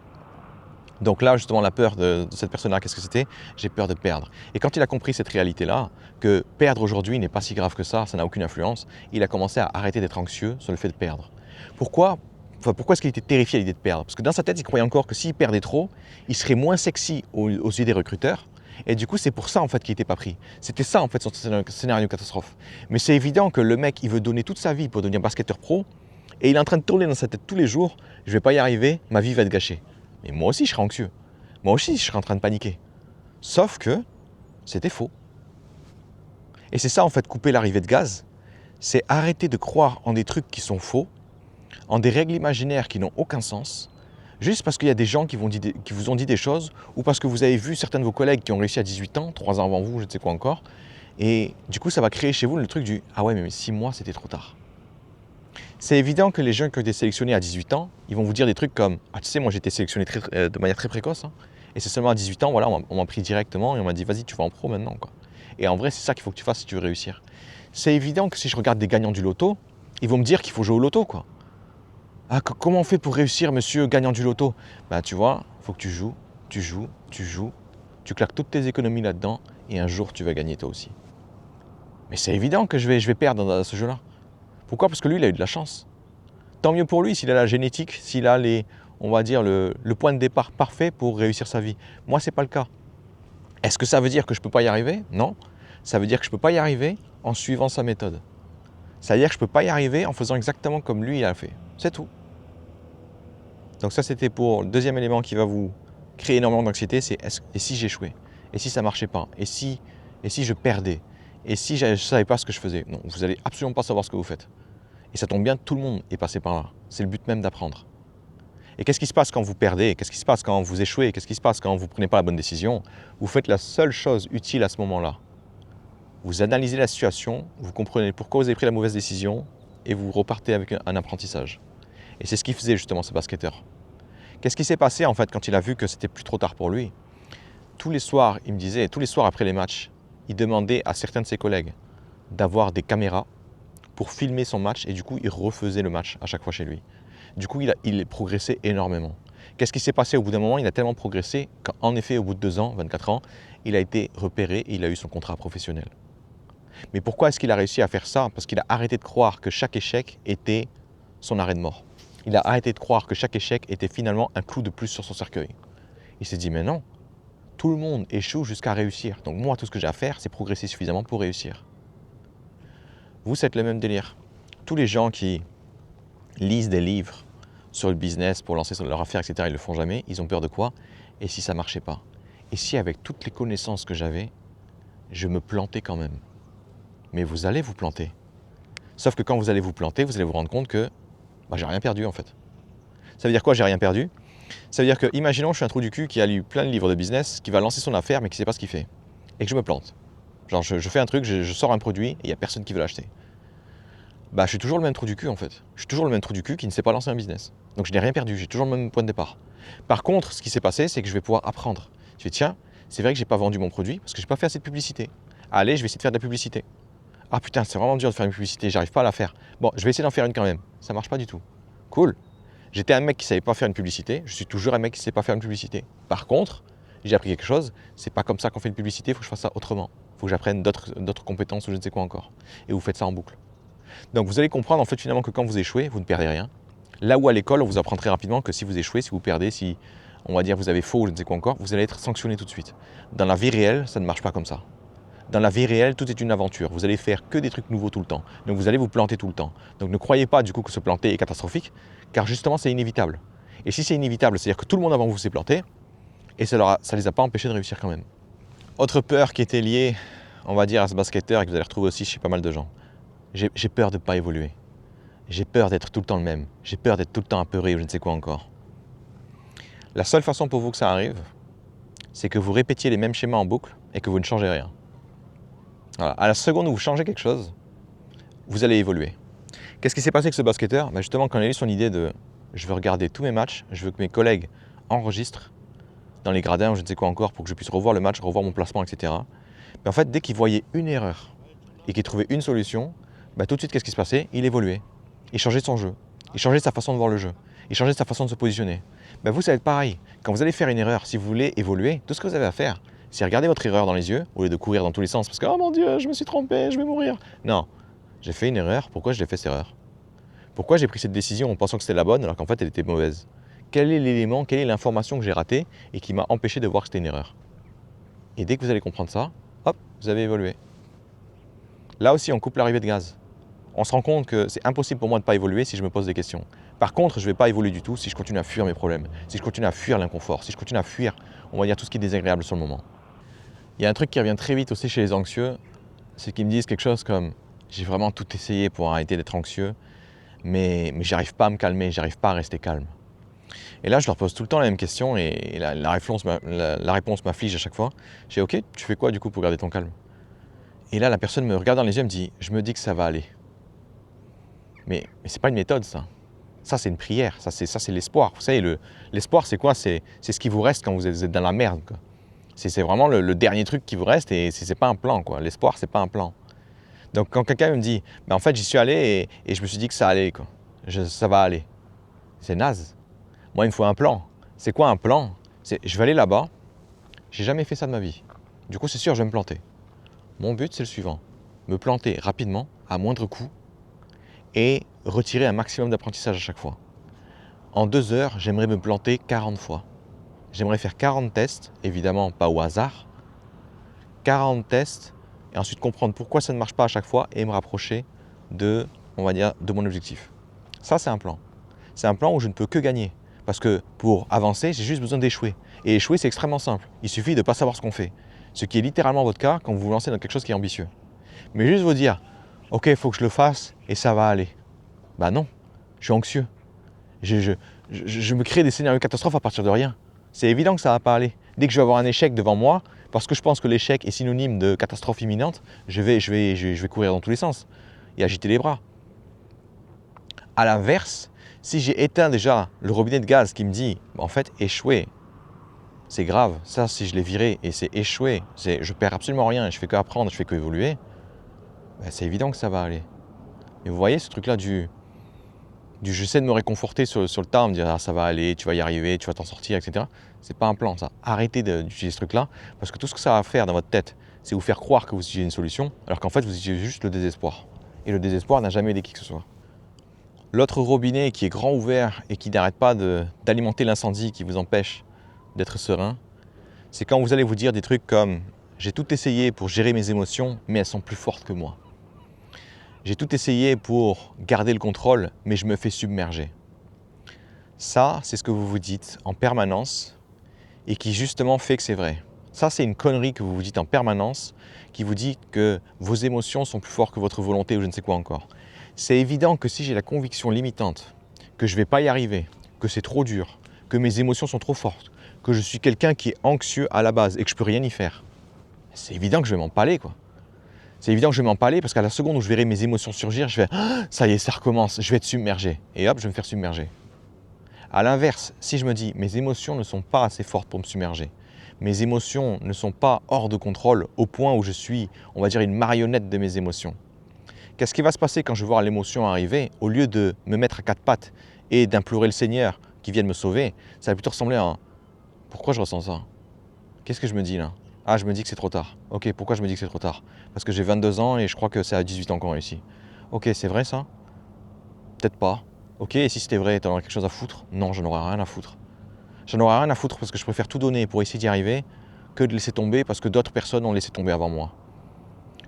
Donc là, justement, la peur de cette personne-là, qu'est-ce que c'était? J'ai peur de perdre. Et quand il a compris cette réalité-là, que perdre aujourd'hui n'est pas si grave que ça n'a aucune influence, il a commencé à arrêter d'être anxieux sur le fait de perdre. Pourquoi est-ce qu'il était terrifié à l'idée de perdre? Parce que dans sa tête, il croyait encore que s'il perdait trop, il serait moins sexy aux yeux des recruteurs. Et du coup, c'est pour ça en fait qu'il n'était pas pris. C'était ça en fait son scénario catastrophe. Mais c'est évident que le mec, il veut donner toute sa vie pour devenir basketteur pro, et il est en train de tourner dans sa tête tous les jours, je ne vais pas y arriver, ma vie va être gâchée. Mais moi aussi, je serais anxieux. Moi aussi, je serais en train de paniquer. Sauf que c'était faux. Et c'est ça, en fait, couper l'arrivée de gaz. C'est arrêter de croire en des trucs qui sont faux, en des règles imaginaires qui n'ont aucun sens, juste parce qu'il y a des gens qui vous ont dit des choses, ou parce que vous avez vu certains de vos collègues qui ont réussi à 18 ans, 3 ans avant vous, je ne sais quoi encore. Et du coup, ça va créer chez vous le truc du « Ah ouais, mais 6 mois, c'était trop tard ». C'est évident que les gens qui ont été sélectionnés à 18 ans, ils vont vous dire des trucs comme « Ah tu sais, moi j'ai été sélectionné de manière très précoce, hein, et c'est seulement à 18 ans, voilà, on m'a pris directement et on m'a dit vas-y, tu vas en pro maintenant, quoi. » Et en vrai, c'est ça qu'il faut que tu fasses si tu veux réussir. C'est évident que si je regarde des gagnants du loto, ils vont me dire qu'il faut jouer au loto, quoi. Ah, comment on fait pour réussir, monsieur gagnant du loto? Bah tu vois, il faut que tu joues, tu claques toutes tes économies là-dedans, et un jour tu vas gagner toi aussi. Mais c'est évident que je vais perdre dans ce jeu-là. Pourquoi? Parce que lui, il a eu de la chance. Tant mieux pour lui s'il a la génétique, s'il a on va dire le point de départ parfait pour réussir sa vie. Moi, ce n'est pas le cas. Est-ce que ça veut dire que je ne peux pas y arriver? Non. Ça veut dire que je ne peux pas y arriver en suivant sa méthode. Ça veut dire que je ne peux pas y arriver en faisant exactement comme lui il a fait. C'est tout. Donc ça, c'était pour le deuxième élément qui va vous créer énormément d'anxiété, c'est et si j'échouais? Et si ça ne marchait pas? Et si je perdais? Et si je ne savais pas ce que je faisais? Non, vous n'allez absolument pas savoir ce que vous faites. Et ça tombe bien, tout le monde est passé par là. C'est le but même d'apprendre. Et qu'est-ce qui se passe quand vous perdez? Qu'est-ce qui se passe quand vous échouez? Qu'est-ce qui se passe quand vous ne prenez pas la bonne décision? Vous faites la seule chose utile à ce moment-là. Vous analysez la situation, vous comprenez pourquoi vous avez pris la mauvaise décision et vous repartez avec un apprentissage. Et c'est ce qu'il faisait justement ce basketteur. Qu'est-ce qui s'est passé en fait quand il a vu que c'était plus trop tard pour lui? Tous les soirs, il me disait, tous les soirs après les matchs, il demandait à certains de ses collègues d'avoir des caméras pour filmer son match et du coup il refaisait le match à chaque fois chez lui. Du coup il progressait énormément. Qu'est-ce qui s'est passé au bout d'un moment? Il a tellement progressé qu'en effet au bout de 2 ans, 24 ans, il a été repéré et il a eu son contrat professionnel. Mais pourquoi est-ce qu'il a réussi à faire ça? Parce qu'il a arrêté de croire que chaque échec était son arrêt de mort. Il a arrêté de croire que chaque échec était finalement un clou de plus sur son cercueil. Il s'est dit mais non, tout le monde échoue jusqu'à réussir. Donc moi tout ce que j'ai à faire c'est progresser suffisamment pour réussir. Vous, c'est le même délire. Tous les gens qui lisent des livres sur le business pour lancer leur affaire, etc., ils ne le font jamais. Ils ont peur de quoi? Et si ça ne marchait pas? Et si avec toutes les connaissances que j'avais, je me plantais quand même? Mais vous allez vous planter. Sauf que quand vous allez vous planter, vous allez vous rendre compte que j'ai rien perdu en fait. Ça veut dire quoi, j'ai rien perdu? Ça veut dire que, imaginons, je suis un trou du cul qui a lu plein de livres de business, qui va lancer son affaire mais qui ne sait pas ce qu'il fait. Et que je me plante. Genre je fais un truc, je sors un produit et il n'y a personne qui veut l'acheter. Je suis toujours le même trou du cul en fait. Je suis toujours le même trou du cul qui ne sait pas lancer un business. Donc je n'ai rien perdu, j'ai toujours le même point de départ. Par contre, ce qui s'est passé, c'est que je vais pouvoir apprendre. Je vais tiens, c'est vrai que j'ai pas vendu mon produit parce que j'ai pas fait assez de publicité. Allez, je vais essayer de faire de la publicité. Ah putain, c'est vraiment dur de faire une publicité, j'arrive pas à la faire. Bon, je vais essayer d'en faire une quand même. Ça marche pas du tout. Cool. J'étais un mec qui savait pas faire une publicité, je suis toujours un mec qui sait pas faire une publicité. Par contre, j'ai appris quelque chose, c'est pas comme ça qu'on fait une publicité, il faut que je fasse ça autrement. Il faut que j'apprenne d'autres compétences ou je ne sais quoi encore. Et vous faites ça en boucle. Donc vous allez comprendre en fait finalement que quand vous échouez, vous ne perdez rien. Là où à l'école, on vous apprend très rapidement que si vous échouez, si vous perdez, si on va dire vous avez faux ou je ne sais quoi encore, vous allez être sanctionné tout de suite. Dans la vie réelle, ça ne marche pas comme ça. Dans la vie réelle, tout est une aventure. Vous allez faire que des trucs nouveaux tout le temps. Donc vous allez vous planter tout le temps. Donc ne croyez pas du coup que se planter est catastrophique, car justement c'est inévitable. Et si c'est inévitable, c'est-à-dire que tout le monde avant vous s'est planté, et ça ne les a pas empêchés de réussir quand même. Autre peur qui était liée, on va dire, à ce basketteur et que vous allez retrouver aussi chez pas mal de gens. J'ai peur de ne pas évoluer. J'ai peur d'être tout le temps le même. J'ai peur d'être tout le temps apeuré ou je ne sais quoi encore. La seule façon pour vous que ça arrive, c'est que vous répétiez les mêmes schémas en boucle et que vous ne changez rien. Voilà. À la seconde où vous changez quelque chose, vous allez évoluer. Qu'est-ce qui s'est passé avec ce basketteur? Justement, quand il a eu son idée de « je veux regarder tous mes matchs, je veux que mes collègues enregistrent dans les gradins ou je ne sais quoi encore pour que je puisse revoir le match, revoir mon placement, etc. » Mais en fait, dès qu'il voyait une erreur et qu'il trouvait une solution, tout de suite, qu'est-ce qui se passait? Il évoluait. Il changeait son jeu. Il changeait sa façon de voir le jeu. Il changeait sa façon de se positionner. Vous, ça va être pareil. Quand vous allez faire une erreur, si vous voulez évoluer, tout ce que vous avez à faire, c'est regarder votre erreur dans les yeux, au lieu de courir dans tous les sens, parce que « oh mon Dieu, je me suis trompé, je vais mourir ». Non, j'ai fait une erreur, pourquoi j'ai fait cette erreur? Pourquoi j'ai pris cette décision en pensant que c'était la bonne, alors qu'en fait elle était mauvaise? Quel est l'élément, quelle est l'information que j'ai ratée et qui m'a empêché de voir que c'était une erreur? Et dès que vous allez comprendre ça, hop, vous avez évolué. Là aussi, on coupe l'arrivée de gaz. On se rend compte que c'est impossible pour moi de ne pas évoluer si je me pose des questions. Par contre, je ne vais pas évoluer du tout si je continue à fuir mes problèmes, si je continue à fuir l'inconfort, si je continue à fuir, on va dire, tout ce qui est désagréable sur le moment. Il y a un truc qui revient très vite aussi chez les anxieux, c'est qu'ils me disent quelque chose comme « j'ai vraiment tout essayé pour arrêter d'être anxieux, mais j'arrive pas à me calmer, j'arrive pas à rester calme ». Et là, je leur pose tout le temps la même question et la réponse m'afflige à chaque fois. Je dis « ok, tu fais quoi du coup pour garder ton calme ?» Et là, la personne me regarde dans les yeux et me dit « je me dis que ça va aller ». Mais c'est pas une méthode, ça. Ça, c'est une prière. Ça, c'est l'espoir. Vous savez, l'espoir, c'est quoi? C'est ce qui vous reste quand vous êtes dans la merde, quoi. C'est vraiment le dernier truc qui vous reste et c'est pas un plan, quoi. L'espoir, c'est pas un plan. Donc, quand quelqu'un me dit, en fait, j'y suis allé et je me suis dit que ça allait, quoi. Ça va aller. C'est naze. Moi, il me faut un plan. C'est quoi un plan? Je vais aller là-bas. J'ai jamais fait ça de ma vie. Du coup, c'est sûr, je vais me planter. Mon but, c'est le suivant. Me planter rapidement, à moindre coût, et retirer un maximum d'apprentissage à chaque fois. En 2 heures, j'aimerais me planter 40 fois. J'aimerais faire 40 tests, évidemment pas au hasard, 40 tests, et ensuite comprendre pourquoi ça ne marche pas à chaque fois et me rapprocher de, on va dire, de mon objectif. Ça, c'est un plan. C'est un plan où je ne peux que gagner. Parce que pour avancer, j'ai juste besoin d'échouer. Et échouer, c'est extrêmement simple. Il suffit de ne pas savoir ce qu'on fait. Ce qui est littéralement votre cas quand vous vous lancez dans quelque chose qui est ambitieux. Mais juste vous dire, ok, il faut que je le fasse et ça va aller. Non, je suis anxieux. Je me crée des scénarios catastrophes à partir de rien. C'est évident que ça ne va pas aller. Dès que je vais avoir un échec devant moi, parce que je pense que l'échec est synonyme de catastrophe imminente, je vais courir dans tous les sens et agiter les bras. À l'inverse, si j'ai éteint déjà le robinet de gaz qui me dit, en fait, échouer, c'est grave. Ça, si je l'ai viré et c'est échouer, je perds absolument rien, je fais que apprendre, je fais que évoluer, c'est évident que ça va aller. Et vous voyez ce truc-là du j'essaie de me réconforter sur le tas, me dire ah, ça va aller, tu vas y arriver, tu vas t'en sortir, etc. C'est pas un plan, ça. Arrêtez d'utiliser ce truc-là, parce que tout ce que ça va faire dans votre tête, c'est vous faire croire que vous utilisez une solution, alors qu'en fait, vous utilisez juste le désespoir. Et le désespoir n'a jamais aidé qui que ce soit. L'autre robinet qui est grand ouvert et qui n'arrête pas d'alimenter l'incendie qui vous empêche d'être serein, c'est quand vous allez vous dire des trucs comme « j'ai tout essayé pour gérer mes émotions, mais elles sont plus fortes que moi ». J'ai tout essayé pour garder le contrôle, mais je me fais submerger. Ça, c'est ce que vous vous dites en permanence et qui justement fait que c'est vrai. Ça, c'est une connerie que vous vous dites en permanence qui vous dit que vos émotions sont plus fortes que votre volonté ou je ne sais quoi encore. C'est évident que si j'ai la conviction limitante que je ne vais pas y arriver, que c'est trop dur, que mes émotions sont trop fortes, que je suis quelqu'un qui est anxieux à la base et que je ne peux rien y faire, c'est évident que je vais m'empaler, quoi. C'est évident que je vais m'empaler parce qu'à la seconde où je verrai mes émotions surgir, je vais ah, ça y est, ça recommence, je vais être submergé. Et hop, je vais me faire submerger. A l'inverse, si je me dis mes émotions ne sont pas assez fortes pour me submerger, mes émotions ne sont pas hors de contrôle au point où je suis, on va dire, une marionnette de mes émotions. Qu'est-ce qui va se passer quand je vais voir l'émotion arriver? Au lieu de me mettre à quatre pattes et d'implorer le Seigneur qui vienne me sauver, ça va plutôt ressembler à un « Pourquoi je ressens ça? Qu'est-ce que je me dis là? Ah, je me dis que c'est trop tard. Ok, pourquoi je me dis que c'est trop tard? Parce que j'ai 22 ans et je crois que c'est à 18 ans qu'on réussit. Ok, c'est vrai ça? Peut-être pas. Ok, et si c'était vrai, t'en aurais quelque chose à foutre? Non, j'en aurais rien à foutre. J'en aurais rien à foutre parce que je préfère tout donner pour essayer d'y arriver que de laisser tomber parce que d'autres personnes ont laissé tomber avant moi.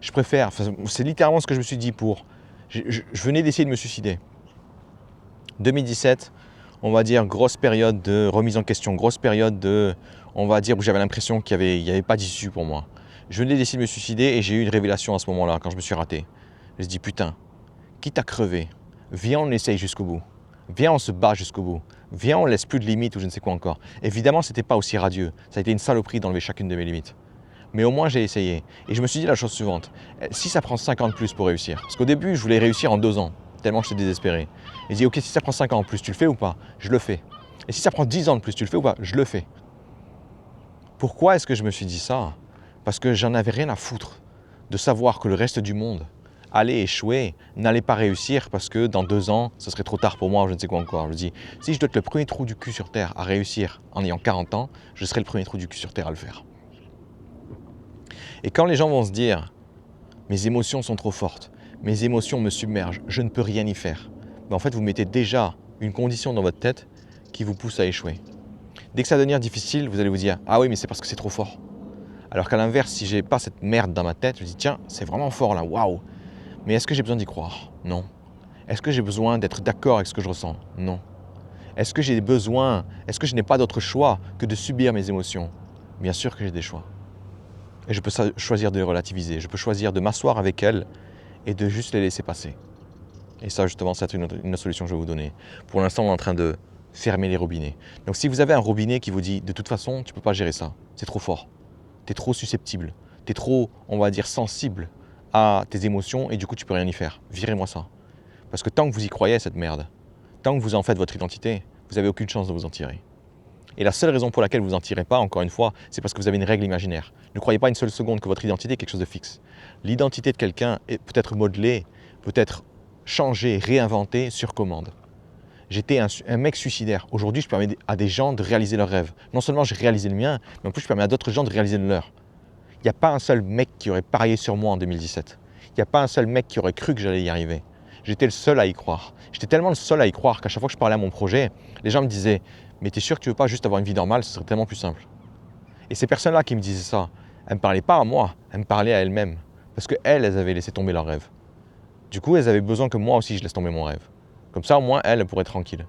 Je préfère, c'est littéralement ce que je me suis dit je venais d'essayer de me suicider. 2017, on va dire grosse période de remise en question, grosse période on va dire où j'avais l'impression qu'il n'y avait pas d'issue pour moi. Je venais d'essayer de me suicider et j'ai eu une révélation à ce moment-là quand je me suis raté. Je me suis dit putain, quitte à crever, viens on essaye jusqu'au bout. Viens on se bat jusqu'au bout. Viens on laisse plus de limites ou je ne sais quoi encore. Évidemment c'était pas aussi radieux, ça a été une saloperie d'enlever chacune de mes limites. Mais au moins j'ai essayé. Et je me suis dit la chose suivante, si ça prend 5 ans de plus pour réussir, parce qu'au début je voulais réussir en 2 ans, tellement j'étais désespéré. Et je dis ok, si ça prend 5 ans en plus, tu le fais ou pas? Je le fais. Et si ça prend 10 ans de plus, tu le fais ou pas? Je le fais. Pourquoi est-ce que je me suis dit ça? Parce que j'en avais rien à foutre de savoir que le reste du monde allait échouer, n'allait pas réussir parce que dans 2 ans, ce serait trop tard pour moi ou je ne sais quoi encore. Je me dis, si je dois être le premier trou du cul sur Terre à réussir en ayant 40 ans, je serai le premier trou du cul sur Terre à le faire. Et quand les gens vont se dire, mes émotions sont trop fortes, mes émotions me submergent, je ne peux rien y faire, ben en fait vous mettez déjà une condition dans votre tête qui vous pousse à échouer. Dès que ça va devenir difficile, vous allez vous dire, ah oui mais c'est parce que c'est trop fort. Alors qu'à l'inverse, si j'ai pas cette merde dans ma tête, je me dis, tiens, c'est vraiment fort là, waouh. Mais est-ce que j'ai besoin d'y croire? Non. Est-ce que j'ai besoin d'être d'accord avec ce que je ressens? Non. Est-ce que je n'ai pas d'autre choix que de subir mes émotions? Bien sûr que j'ai des choix. Et je peux choisir de les relativiser, je peux choisir de m'asseoir avec elles et de juste les laisser passer. Et ça justement, c'est une autre solution que je vais vous donner. Pour l'instant, on est en train de fermer les robinets. Donc si vous avez un robinet qui vous dit, de toute façon, tu ne peux pas gérer ça, c'est trop fort, tu es trop susceptible, tu es trop, on va dire, sensible à tes émotions et du coup, tu ne peux rien y faire, virez-moi ça. Parce que tant que vous y croyez à cette merde, tant que vous en faites votre identité, vous n'avez aucune chance de vous en tirer. Et la seule raison pour laquelle vous n'en tirez pas, encore une fois, c'est parce que vous avez une règle imaginaire. Ne croyez pas une seule seconde que votre identité est quelque chose de fixe. L'identité de quelqu'un peut être modelée, peut être changée, réinventée sur commande. J'étais un mec suicidaire. Aujourd'hui, je permets à des gens de réaliser leurs rêves. Non seulement j'ai réalisé le mien, mais en plus je permets à d'autres gens de réaliser le leur. Il n'y a pas un seul mec qui aurait parié sur moi en 2017. Il n'y a pas un seul mec qui aurait cru que j'allais y arriver. J'étais le seul à y croire. J'étais tellement le seul à y croire qu'à chaque fois que je parlais à mon projet, les gens me disaient « Mais t'es sûr que tu veux pas juste avoir une vie normale, ce serait tellement plus simple ». Et ces personnes-là qui me disaient ça, elles ne me parlaient pas à moi, elles me parlaient à elles-mêmes. Parce qu'elles, elles avaient laissé tomber leurs rêves. Du coup, elles avaient besoin que moi aussi je laisse tomber mon rêve. Comme ça, au moins, elles pourraient être tranquilles.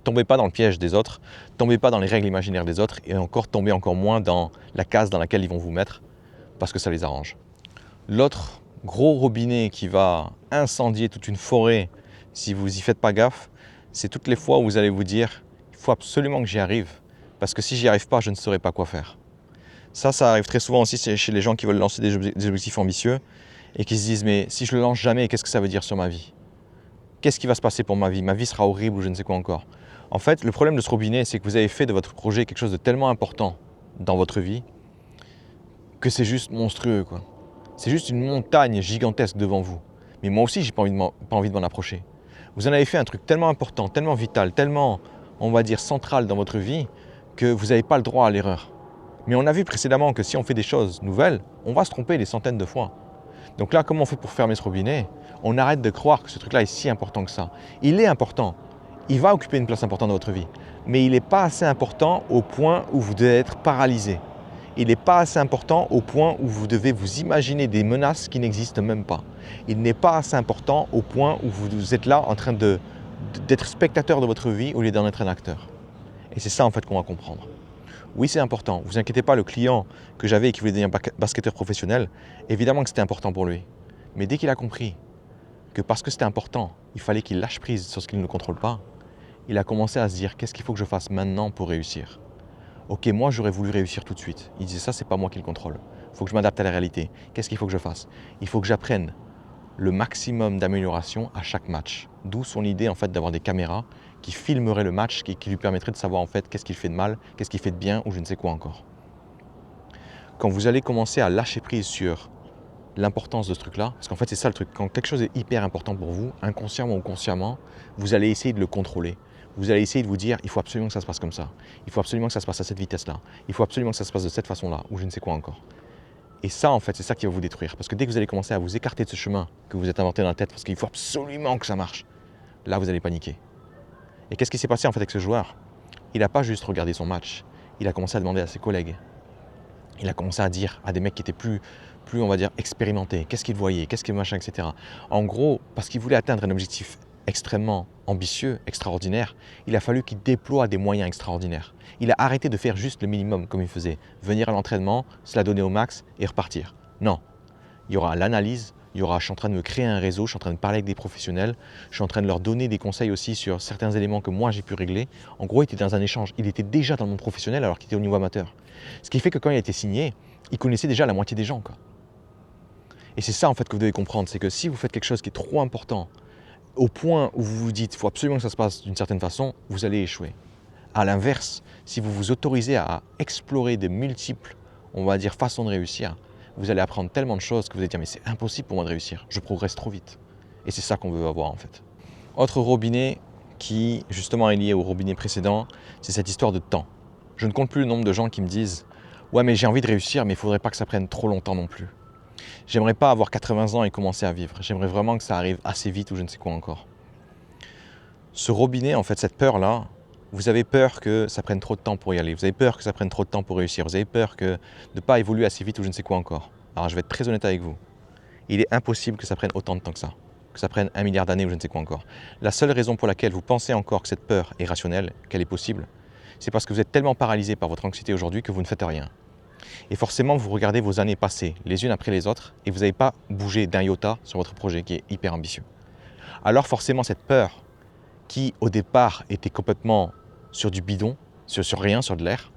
Tombez pas dans le piège des autres, tombez pas dans les règles imaginaires des autres et tombez encore moins dans la case dans laquelle ils vont vous mettre parce que ça les arrange. L'autre gros robinet qui va incendier toute une forêt si vous n'y faites pas gaffe, c'est toutes les fois où vous allez vous dire « il faut absolument que j'y arrive parce que si j'y arrive pas, je ne saurais pas quoi faire ». Ça arrive très souvent aussi chez les gens qui veulent lancer des objectifs ambitieux et qui se disent « mais si je le lance jamais, qu'est-ce que ça veut dire sur ma vie? Qu'est-ce qui va se passer pour ma vie? Ma vie sera horrible ou je ne sais quoi encore ». En fait, le problème de ce robinet, c'est que vous avez fait de votre projet quelque chose de tellement important dans votre vie que c'est juste monstrueux, quoi. C'est juste une montagne gigantesque devant vous. Mais moi aussi, j'ai pas envie de m'en approcher. Vous en avez fait un truc tellement important, tellement vital, tellement, on va dire, central dans votre vie que vous n'avez pas le droit à l'erreur. Mais on a vu précédemment que si on fait des choses nouvelles, on va se tromper des centaines de fois. Donc là, comment on fait pour fermer ce robinet? On arrête de croire que ce truc-là est si important que ça. Il est important. Il va occuper une place importante dans votre vie. Mais il n'est pas assez important au point où vous devez être paralysé. Il n'est pas assez important au point où vous devez vous imaginer des menaces qui n'existent même pas. Il n'est pas assez important au point où vous êtes là en train d'être spectateur de votre vie au lieu d'en être un acteur. Et c'est ça en fait qu'on va comprendre. Oui, c'est important. Vous inquiétez pas, le client que j'avais et qui voulait devenir basketteur professionnel, évidemment que c'était important pour lui. Mais dès qu'il a compris que parce que c'était important, il fallait qu'il lâche prise sur ce qu'il ne contrôle pas, il a commencé à se dire qu'est-ce qu'il faut que je fasse maintenant pour réussir. Ok, moi j'aurais voulu réussir tout de suite. Il disait ça, c'est pas moi qui le contrôle. Il faut que je m'adapte à la réalité. Qu'est-ce qu'il faut que je fasse? Il faut que j'apprenne le maximum d'amélioration à chaque match. D'où son idée en fait d'avoir des caméras qui filmeraient le match, qui lui permettraient de savoir en fait qu'est-ce qu'il fait de mal, qu'est-ce qu'il fait de bien ou je ne sais quoi encore. Quand vous allez commencer à lâcher prise sur l'importance de ce truc-là, parce qu'en fait c'est ça le truc, quand quelque chose est hyper important pour vous, inconsciemment ou consciemment, vous allez essayer de le contrôler. Vous allez essayer de vous dire, il faut absolument que ça se passe comme ça, il faut absolument que ça se passe à cette vitesse-là, il faut absolument que ça se passe de cette façon-là, ou je ne sais quoi encore. Et ça, en fait, c'est ça qui va vous détruire, parce que dès que vous allez commencer à vous écarter de ce chemin que vous êtes inventé dans la tête, parce qu'il faut absolument que ça marche, là vous allez paniquer. Et qu'est-ce qui s'est passé en fait avec ce joueur? Il n'a pas juste regardé son match, il a commencé à demander à ses collègues. Il a commencé à dire à des mecs qui étaient plus on va dire, expérimentés, qu'est-ce qu'ils voyaient, qu'est-ce qu'ils machin, etc. En gros, parce qu'il voulait atteindre un objectif extrêmement ambitieux, extraordinaire, il a fallu qu'il déploie des moyens extraordinaires. Il a arrêté de faire juste le minimum comme il faisait, venir à l'entraînement, se la donner au max et repartir. Non, il y aura l'analyse, il y aura, je suis en train de me créer un réseau, je suis en train de parler avec des professionnels, je suis en train de leur donner des conseils aussi sur certains éléments que moi j'ai pu régler. En gros, il était dans un échange, il était déjà dans le monde professionnel alors qu'il était au niveau amateur. Ce qui fait que quand il a été signé, il connaissait déjà la moitié des gens, quoi. Et c'est ça en fait que vous devez comprendre, c'est que si vous faites quelque chose qui est trop important, au point où vous vous dites qu'il faut absolument que ça se passe d'une certaine façon, vous allez échouer. À l'inverse, si vous vous autorisez à explorer de multiples, on va dire, façons de réussir, vous allez apprendre tellement de choses que vous allez dire mais c'est impossible pour moi de réussir, je progresse trop vite. Et c'est ça qu'on veut avoir en fait. Autre robinet qui justement est lié au robinet précédent, c'est cette histoire de temps. Je ne compte plus le nombre de gens qui me disent « Ouais mais j'ai envie de réussir mais il ne faudrait pas que ça prenne trop longtemps non plus. J'aimerais pas avoir 80 ans et commencer à vivre, j'aimerais vraiment que ça arrive assez vite ou je ne sais quoi encore. » Ce robinet, en fait, cette peur-là, vous avez peur que ça prenne trop de temps pour y aller, vous avez peur que ça prenne trop de temps pour réussir, vous avez peur de ne pas évoluer assez vite ou je ne sais quoi encore. Alors je vais être très honnête avec vous, il est impossible que ça prenne autant de temps que ça prenne 1 milliard d'années ou je ne sais quoi encore. La seule raison pour laquelle vous pensez encore que cette peur est rationnelle, qu'elle est possible, c'est parce que vous êtes tellement paralysé par votre anxiété aujourd'hui que vous ne faites rien. Et forcément, vous regardez vos années passées, les unes après les autres, et vous n'avez pas bougé d'un iota sur votre projet qui est hyper ambitieux. Alors forcément, cette peur, qui au départ était complètement sur du bidon, sur rien, sur de l'air,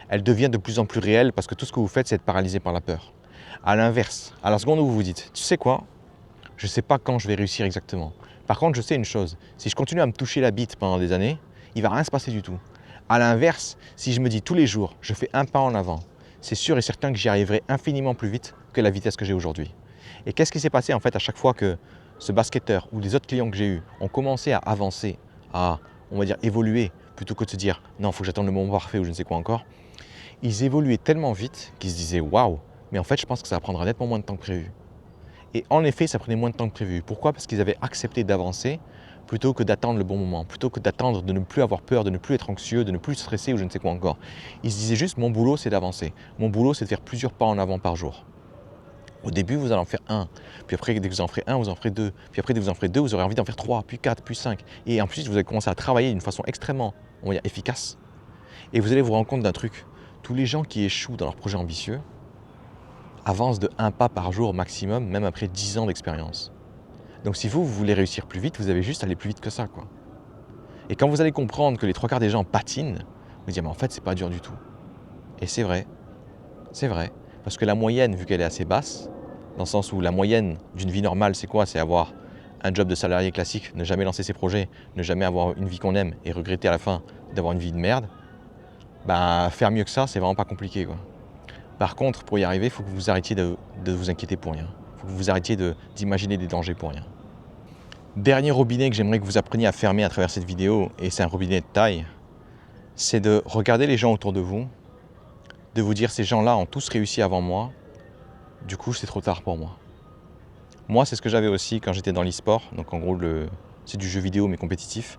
elle devient de plus en plus réelle parce que tout ce que vous faites, c'est être paralysé par la peur. À l'inverse, à la seconde où vous vous dites, tu sais quoi, je ne sais pas quand je vais réussir exactement. Par contre, je sais une chose, si je continue à me toucher la bite pendant des années, il ne va rien se passer du tout. À l'inverse, si je me dis tous les jours, je fais un pas en avant, c'est sûr et certain que j'y arriverai infiniment plus vite que la vitesse que j'ai aujourd'hui. Et qu'est-ce qui s'est passé en fait à chaque fois que ce basketteur ou les autres clients que j'ai eus ont commencé à avancer, à, on va dire, évoluer, plutôt que de se dire non, il faut que j'attende le moment parfait ou je ne sais quoi encore, ils évoluaient tellement vite qu'ils se disaient waouh, mais en fait je pense que ça va prendre nettement moins de temps que prévu. Et en effet, ça prenait moins de temps que prévu. Pourquoi? Parce qu'ils avaient accepté d'avancer plutôt que d'attendre le bon moment, plutôt que d'attendre de ne plus avoir peur, de ne plus être anxieux, de ne plus stresser ou je ne sais quoi encore. Ils se disaient juste mon boulot c'est d'avancer, mon boulot c'est de faire plusieurs pas en avant par jour. Au début, vous allez en faire un, puis après, dès que vous en ferez un, vous en ferez deux, puis après, dès que vous en ferez deux, vous aurez envie d'en faire trois, puis quatre, puis cinq. Et en plus, vous allez commencer à travailler d'une façon extrêmement, on va dire, efficace. Et vous allez vous rendre compte d'un truc. Tous les gens qui échouent dans leurs projets ambitieux avancent de un pas par jour maximum, même après 10 ans d'expérience. Donc si vous voulez réussir plus vite, vous avez juste à aller plus vite que ça, quoi. Et quand vous allez comprendre que les trois quarts des gens patinent, vous allez dire, mais en fait, c'est pas dur du tout. Et c'est vrai, parce que la moyenne, vu qu'elle est assez basse, dans le sens où la moyenne d'une vie normale, c'est quoi? C'est avoir un job de salarié classique, ne jamais lancer ses projets, ne jamais avoir une vie qu'on aime et regretter à la fin d'avoir une vie de merde. Ben, faire mieux que ça, c'est vraiment pas compliqué, quoi. Par contre, pour y arriver, il faut que vous arrêtiez de vous inquiéter pour rien. Il faut que vous arrêtiez d'imaginer des dangers pour rien. Dernier robinet que j'aimerais que vous appreniez à fermer à travers cette vidéo, et c'est un robinet de taille, c'est de regarder les gens autour de vous, de vous dire ces gens-là ont tous réussi avant moi, du coup c'est trop tard pour moi. Moi c'est ce que j'avais aussi quand j'étais dans l'e-sport, donc en gros c'est du jeu vidéo mais compétitif.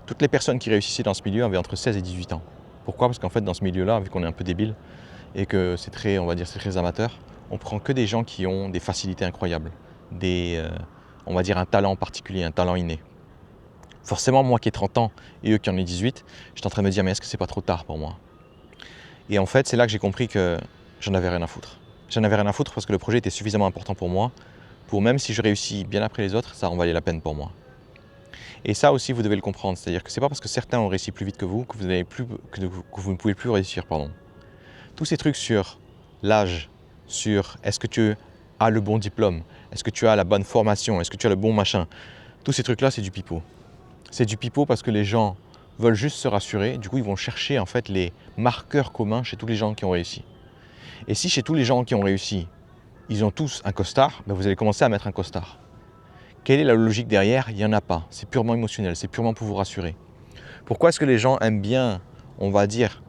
Toutes les personnes qui réussissaient dans ce milieu avaient entre 16 et 18 ans. Pourquoi? Parce qu'en fait dans ce milieu-là, vu qu'on est un peu débile et que c'est très, on va dire, c'est très amateur, on prend que des gens qui ont des facilités incroyables, on va dire un talent particulier, un talent inné. Forcément moi qui ai 30 ans et eux qui en ont 18, j'étais en train de me dire mais est-ce que c'est pas trop tard pour moi? Et en fait, c'est là que j'ai compris que j'en avais rien à foutre. J'en avais rien à foutre parce que le projet était suffisamment important pour moi, pour même si je réussis bien après les autres, ça en valait la peine pour moi. Et ça aussi, vous devez le comprendre, c'est-à-dire que c'est pas parce que certains ont réussi plus vite que vous que vous ne pouvez plus réussir, pardon. Tous ces trucs sur l'âge, sur est-ce que tu as le bon diplôme, est-ce que tu as la bonne formation, est-ce que tu as le bon machin, tous ces trucs-là, c'est du pipeau. C'est du pipeau parce que les gens veulent juste se rassurer, du coup ils vont chercher en fait les marqueurs communs chez tous les gens qui ont réussi. Et si chez tous les gens qui ont réussi, ils ont tous un costard, ben vous allez commencer à mettre un costard. Quelle est la logique derrière? Il n'y en a pas. C'est purement émotionnel, c'est purement pour vous rassurer. Pourquoi est-ce que les gens aiment bien, on va dire,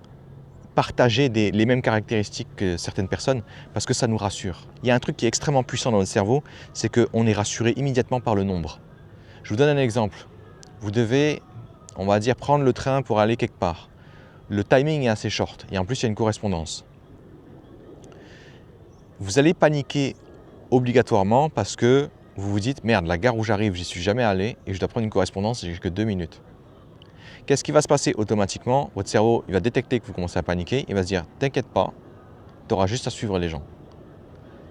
partager les mêmes caractéristiques que certaines personnes? Parce que ça nous rassure. Il y a un truc qui est extrêmement puissant dans notre cerveau, c'est qu'on est rassuré immédiatement par le nombre. Je vous donne un exemple. Vous devez, on va dire, prendre le train pour aller quelque part. Le timing est assez short et en plus il y a une correspondance. Vous allez paniquer obligatoirement parce que vous vous dites « Merde, la gare où j'arrive, j'y suis jamais allé et je dois prendre une correspondance et j'ai que 2 minutes. » Qu'est-ce qui va se passer automatiquement? Votre cerveau il va détecter que vous commencez à paniquer, il va se dire « T'inquiète pas, tu auras juste à suivre les gens.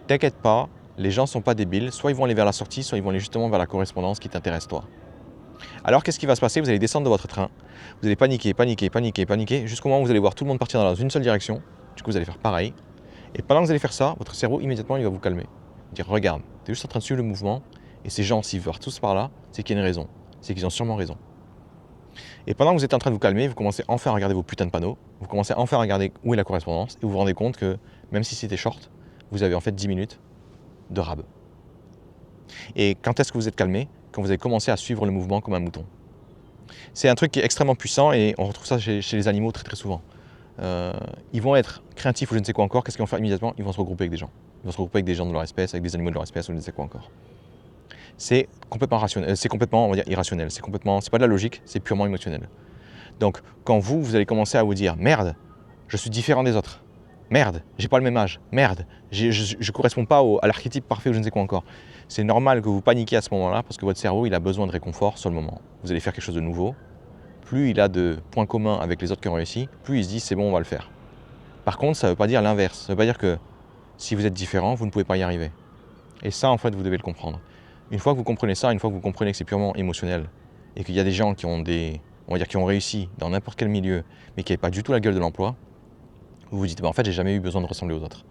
T'inquiète pas, les gens ne sont pas débiles, soit ils vont aller vers la sortie, soit ils vont aller justement vers la correspondance qui t'intéresse toi. » Alors qu'est-ce qui va se passer? Vous allez descendre de votre train, vous allez paniquer, jusqu'au moment où vous allez voir tout le monde partir dans une seule direction. Du coup vous allez faire pareil. Et pendant que vous allez faire ça, votre cerveau immédiatement il va vous calmer. Dire regarde, tu es juste en train de suivre le mouvement et ces gens s'ils vont tous par là, c'est qu'il y a une raison. C'est qu'ils ont sûrement raison. Et pendant que vous êtes en train de vous calmer, vous commencez enfin à regarder vos putains de panneaux, vous commencez enfin à regarder où est la correspondance et vous vous rendez compte que même si c'était short, vous avez en fait 10 minutes de rab. Et quand est-ce que vous êtes calmé? Quand vous avez commencé à suivre le mouvement comme un mouton. C'est un truc qui est extrêmement puissant et on retrouve ça chez les animaux très souvent. Ils vont être craintifs ou je ne sais quoi encore, qu'est-ce qu'ils vont faire immédiatement? Ils vont se regrouper avec des gens. Ils vont se regrouper avec des gens de leur espèce, avec des animaux de leur espèce ou je ne sais quoi encore. C'est complètement rationnel, c'est complètement, on va dire, irrationnel, c'est pas de la logique, c'est purement émotionnel. Donc quand vous allez commencer à vous dire merde, je suis différent des autres, merde, j'ai pas le même âge, merde, je corresponds pas à l'archétype parfait ou je ne sais quoi encore. C'est normal que vous paniquiez à ce moment-là parce que votre cerveau il a besoin de réconfort sur le moment. Vous allez faire quelque chose de nouveau. Plus il a de points communs avec les autres qui ont réussi, plus il se dit c'est bon, on va le faire. Par contre, ça ne veut pas dire l'inverse. Ça ne veut pas dire que si vous êtes différent, vous ne pouvez pas y arriver. Et ça, en fait, vous devez le comprendre. Une fois que vous comprenez ça, une fois que vous comprenez que c'est purement émotionnel et qu'il y a des gens qui ont qui ont réussi dans n'importe quel milieu, mais qui n'avaient pas du tout la gueule de l'emploi, vous vous dites en fait, j'ai jamais eu besoin de ressembler aux autres.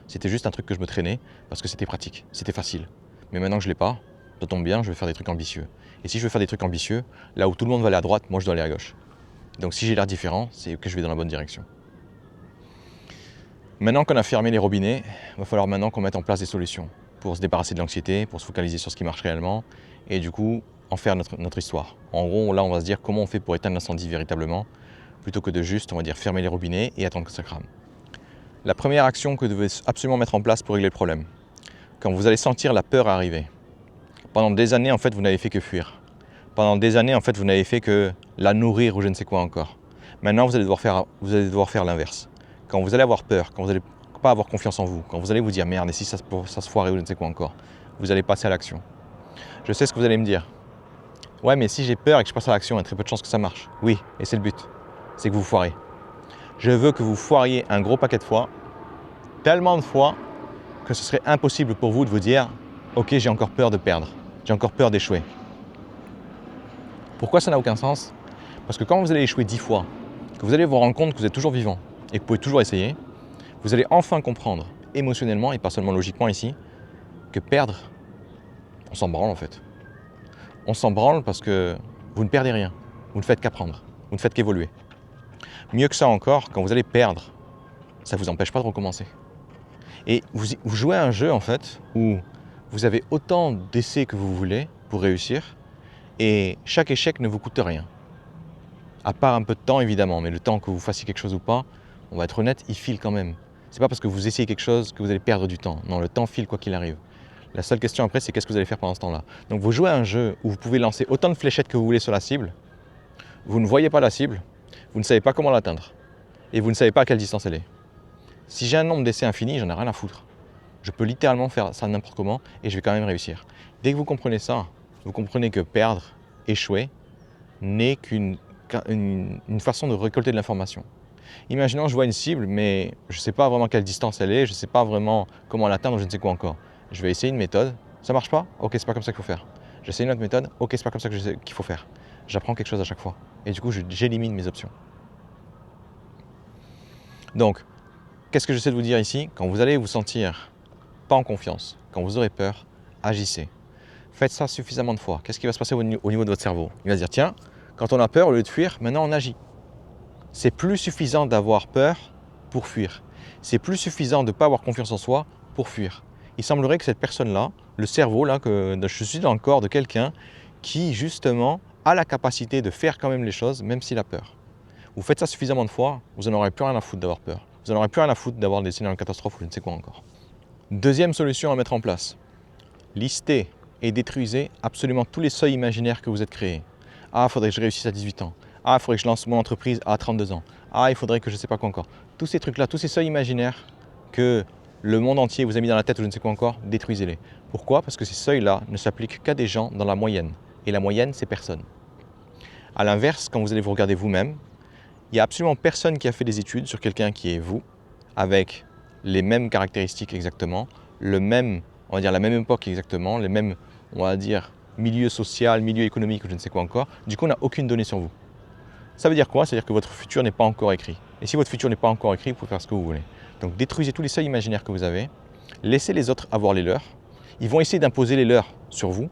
C'était juste un truc que je me traînais parce que c'était pratique, c'était facile. Mais maintenant que je l'ai pas, ça tombe bien, je vais faire des trucs ambitieux. Et si je veux faire des trucs ambitieux, là où tout le monde va aller à droite, moi je dois aller à gauche. Donc si j'ai l'air différent, c'est que je vais dans la bonne direction. Maintenant qu'on a fermé les robinets, il va falloir maintenant qu'on mette en place des solutions pour se débarrasser de l'anxiété, pour se focaliser sur ce qui marche réellement et du coup en faire notre histoire. En gros, là on va se dire comment on fait pour éteindre l'incendie véritablement plutôt que de juste, on va dire, fermer les robinets et attendre que ça crame. La première action que vous devez absolument mettre en place pour régler le problème, quand vous allez sentir la peur arriver. Pendant des années, en fait, vous n'avez fait que fuir. Pendant des années, en fait, vous n'avez fait que la nourrir ou je ne sais quoi encore. Maintenant, vous allez devoir faire l'inverse. Quand vous allez avoir peur, quand vous n'allez pas avoir confiance en vous, quand vous allez vous dire merde, et si ça se foirait ou je ne sais quoi encore, vous allez passer à l'action. Je sais ce que vous allez me dire. Ouais, mais si j'ai peur et que je passe à l'action, il y a très peu de chances que ça marche. Oui, et c'est le but. C'est que vous foirez. Je veux que vous foiriez un gros paquet de fois, tellement de fois, que ce serait impossible pour vous de vous dire « Ok, j'ai encore peur de perdre, j'ai encore peur d'échouer. » Pourquoi ça n'a aucun sens? Parce que quand vous allez échouer 10 fois, que vous allez vous rendre compte que vous êtes toujours vivant et que vous pouvez toujours essayer, vous allez enfin comprendre émotionnellement et pas seulement logiquement ici, que perdre, on s'en branle en fait. On s'en branle parce que vous ne perdez rien, vous ne faites qu'apprendre, vous ne faites qu'évoluer. Mieux que ça encore, quand vous allez perdre, ça ne vous empêche pas de recommencer. Et vous jouez à un jeu en fait où vous avez autant d'essais que vous voulez pour réussir et chaque échec ne vous coûte rien. À part un peu de temps évidemment, mais le temps que vous fassiez quelque chose ou pas, on va être honnête, il file quand même. C'est pas parce que vous essayez quelque chose que vous allez perdre du temps. Non, le temps file quoi qu'il arrive. La seule question après, c'est qu'est-ce que vous allez faire pendant ce temps-là. Donc vous jouez à un jeu où vous pouvez lancer autant de fléchettes que vous voulez sur la cible, vous ne voyez pas la cible, vous ne savez pas comment l'atteindre et vous ne savez pas à quelle distance elle est. Si j'ai un nombre d'essais infini, j'en ai rien à foutre. Je peux littéralement faire ça n'importe comment et je vais quand même réussir. Dès que vous comprenez ça, vous comprenez que perdre, échouer, n'est qu'une façon de récolter de l'information. Imaginons je vois une cible, mais je ne sais pas vraiment quelle distance elle est, je ne sais pas vraiment comment l'atteindre, je ne sais quoi encore. Je vais essayer une méthode, ça marche pas? Ok, c'est pas comme ça qu'il faut faire. J'essaie une autre méthode, ok, c'est pas comme ça qu'il faut faire. J'apprends quelque chose à chaque fois. Et du coup, j'élimine mes options. Donc, qu'est-ce que j'essaie de vous dire ici? Quand vous allez vous sentir pas en confiance, quand vous aurez peur, agissez. Faites ça suffisamment de fois. Qu'est-ce qui va se passer au niveau de votre cerveau? Il va se dire, tiens, quand on a peur, au lieu de fuir, maintenant on agit. C'est plus suffisant d'avoir peur pour fuir. C'est plus suffisant de ne pas avoir confiance en soi pour fuir. il semblerait que cette personne-là, le cerveau, là, que je suis dans le corps de quelqu'un qui, justement, a la capacité de faire quand même les choses, même s'il a peur. Vous faites ça suffisamment de fois, vous n'en aurez plus rien à foutre d'avoir peur. Vous n'en aurez plus rien à foutre d'avoir des scénarios de catastrophe ou je ne sais quoi encore. Deuxième solution à mettre en place. Listez et détruisez absolument tous les seuils imaginaires que vous êtes créés. Ah, il faudrait que je réussisse à 18 ans. Ah, il faudrait que je lance mon entreprise à 32 ans. Ah, il faudrait que je ne sais pas quoi encore. Tous ces trucs-là, tous ces seuils imaginaires que le monde entier vous a mis dans la tête ou je ne sais quoi encore, détruisez-les. Pourquoi? Parce que ces seuils-là ne s'appliquent qu'à des gens dans la moyenne. Et la moyenne, c'est personne. A l'inverse, quand vous allez vous regarder vous-même, il n'y a absolument personne qui a fait des études sur quelqu'un qui est vous, avec les mêmes caractéristiques exactement, le même, on va dire la même époque exactement, les mêmes, on va dire, milieu social, milieu économique ou je ne sais quoi encore. Du coup, on n'a aucune donnée sur vous. Ça veut dire quoi? Ça veut dire que votre futur n'est pas encore écrit. Et si votre futur n'est pas encore écrit, vous pouvez faire ce que vous voulez. Donc détruisez tous les seuils imaginaires que vous avez, laissez les autres avoir les leurs. Ils vont essayer d'imposer les leurs sur vous.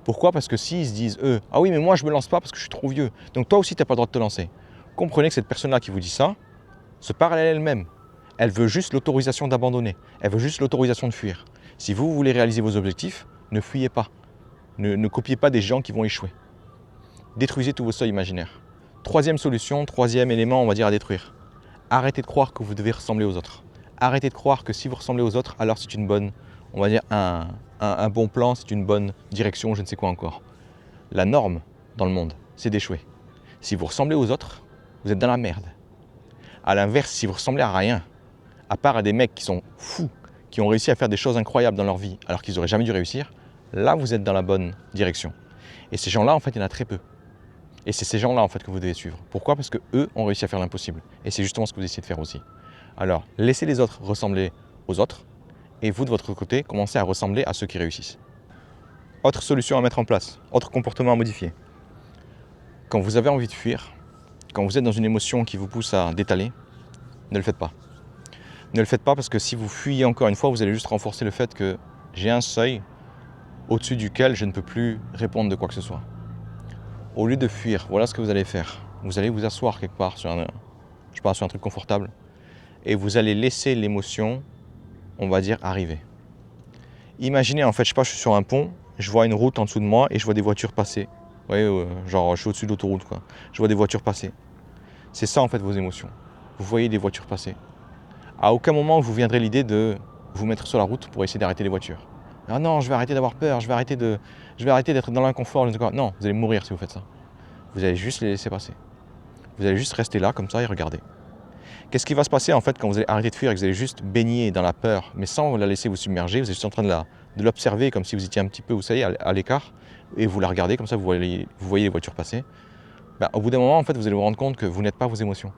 Pourquoi? Parce que s'ils se disent, eux, ah oui, mais moi je ne me lance pas parce que je suis trop vieux. Donc toi aussi, tu n'as pas le droit de te lancer. Comprenez que cette personne-là qui vous dit ça, se parle à elle-même. Elle veut juste l'autorisation d'abandonner. Elle veut juste l'autorisation de fuir. Si vous voulez réaliser vos objectifs, ne fuyez pas. Ne copiez pas des gens qui vont échouer. Détruisez tous vos seuils imaginaires. Troisième solution, troisième élément, on va dire, à détruire. Arrêtez de croire que vous devez ressembler aux autres. Arrêtez de croire que si vous ressemblez aux autres, alors c'est une bonne, on va dire, un bon plan, c'est une bonne direction, je ne sais quoi encore. La norme dans le monde, c'est d'échouer. Si vous ressemblez aux autres, vous êtes dans la merde. A l'inverse, si vous ressemblez à rien, à part à des mecs qui sont fous, qui ont réussi à faire des choses incroyables dans leur vie alors qu'ils n'auraient jamais dû réussir, là vous êtes dans la bonne direction. Et ces gens-là, en fait, il y en a très peu. Et c'est ces gens-là, en fait, que vous devez suivre. Pourquoi? Parce qu'eux ont réussi à faire l'impossible. Et c'est justement ce que vous essayez de faire aussi. Alors, laissez les autres ressembler aux autres, et vous, de votre côté, commencez à ressembler à ceux qui réussissent. Autre solution à mettre en place, autre comportement à modifier. Quand vous avez envie de fuir, quand vous êtes dans une émotion qui vous pousse à détaler, ne le faites pas. Ne le faites pas parce que si vous fuyez encore une fois, vous allez juste renforcer le fait que j'ai un seuil au-dessus duquel je ne peux plus répondre de quoi que ce soit. Au lieu de fuir, voilà ce que vous allez faire. Vous allez vous asseoir quelque part sur sur un truc confortable et vous allez laisser l'émotion, on va dire, arriver. Imaginez, en fait, je sais pas, je suis sur un pont, je vois une route en dessous de moi et je vois des voitures passer. Vous voyez, genre je suis au-dessus de l'autoroute, quoi. Je vois des voitures passer. C'est ça, en fait, vos émotions. Vous voyez des voitures passer. À aucun moment vous viendrez l'idée de vous mettre sur la route pour essayer d'arrêter les voitures. Ah non, je vais arrêter d'avoir peur, je vais arrêter d'être dans l'inconfort. Non, vous allez mourir si vous faites ça. Vous allez juste les laisser passer. Vous allez juste rester là comme ça et regarder. Qu'est-ce qui va se passer en fait quand vous allez arrêter de fuir et que vous allez juste baigner dans la peur, mais sans la laisser vous submerger, vous êtes juste en train de l'observer comme si vous étiez un petit peu, vous savez, à l'écart, et vous la regardez comme ça, vous voyez les voitures passer. Ben, au bout d'un moment, en fait, vous allez vous rendre compte que vous n'êtes pas vos émotions.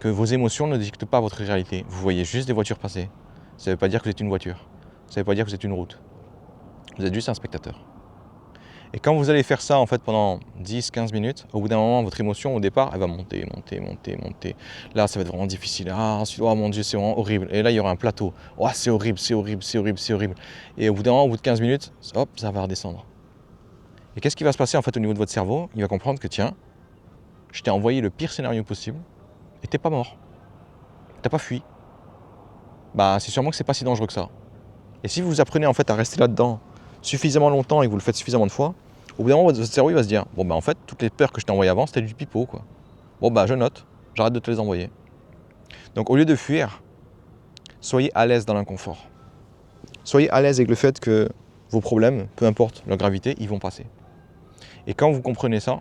Que vos émotions ne dictent pas votre réalité. Vous voyez juste des voitures passer. Ça ne veut pas dire que vous êtes une voiture. Ça ne veut pas dire que vous êtes une route. Vous êtes juste un spectateur. Et quand vous allez faire ça en fait pendant 10-15 minutes, au bout d'un moment, votre émotion au départ, elle va monter. Là, ça va être vraiment difficile. Ah, ensuite, oh mon Dieu, c'est vraiment horrible. Et là, il y aura un plateau. Oh, c'est horrible. Et au bout d'un moment, au bout de 15 minutes, hop, ça va redescendre. Et qu'est-ce qui va se passer en fait au niveau de votre cerveau? Il va comprendre que tiens, je t'ai envoyé le pire scénario possible et t'es pas mort. T'as pas fui. Bah, c'est sûrement que c'est pas si dangereux que ça. Et si vous apprenez en fait à rester là-dedans suffisamment longtemps et que vous le faites suffisamment de fois, au bout d'un moment, votre cerveau il va se dire bon bah en fait toutes les peurs que je t'ai envoyées avant c'était du pipeau quoi. Bon bah je note, j'arrête de te les envoyer. Donc au lieu de fuir, soyez à l'aise dans l'inconfort. Soyez à l'aise avec le fait que vos problèmes, peu importe leur gravité, ils vont passer. Et quand vous comprenez ça,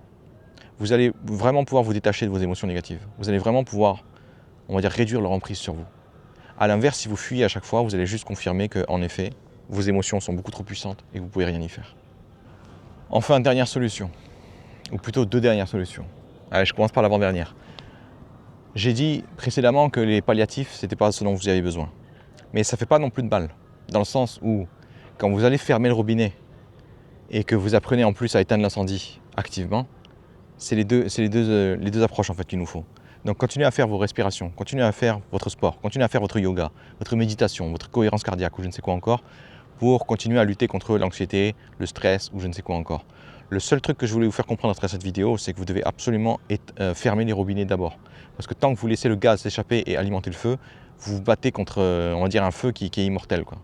vous allez vraiment pouvoir vous détacher de vos émotions négatives. Vous allez vraiment pouvoir, on va dire, réduire leur emprise sur vous. A l'inverse, si vous fuyez à chaque fois, vous allez juste confirmer qu'en effet, vos émotions sont beaucoup trop puissantes et que vous ne pouvez rien y faire. Enfin, dernière solution, ou plutôt deux dernières solutions. Allez, je commence par l'avant-dernière. J'ai dit précédemment que les palliatifs, ce n'était pas ce dont vous avez besoin. Mais ça ne fait pas non plus de mal, dans le sens où, quand vous allez fermer le robinet et que vous apprenez en plus à éteindre l'incendie activement, c'est les deux approches en fait qu'il nous faut. Donc continuez à faire vos respirations, continuez à faire votre sport, continuez à faire votre yoga, votre méditation, votre cohérence cardiaque ou je ne sais quoi encore, pour continuer à lutter contre l'anxiété, le stress ou je ne sais quoi encore. Le seul truc que je voulais vous faire comprendre à travers cette vidéo, c'est que vous devez absolument fermer les robinets d'abord. Parce que tant que vous laissez le gaz s'échapper et alimenter le feu, vous vous battez contre, on va dire, un feu qui est immortel, quoi.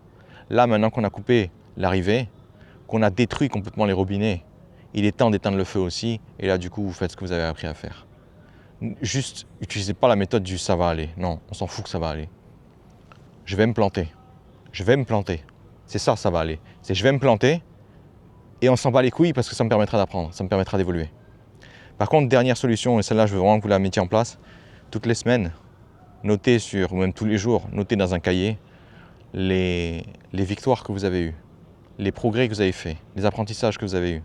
Là, maintenant qu'on a coupé l'arrivée, qu'on a détruit complètement les robinets, il est temps d'éteindre le feu aussi. Et là, du coup, vous faites ce que vous avez appris à faire. Juste, n'utilisez pas la méthode du « ça va aller ». Non, on s'en fout que ça va aller. Je vais me planter. Je vais me planter. C'est ça, ça va aller. C'est je vais me planter et on s'en bat les couilles parce que ça me permettra d'apprendre, ça me permettra d'évoluer. Par contre, dernière solution, et celle-là, je veux vraiment que vous la mettiez en place, toutes les semaines, notez ou même tous les jours, notez dans un cahier les victoires que vous avez eues, les progrès que vous avez faits, les apprentissages que vous avez eus.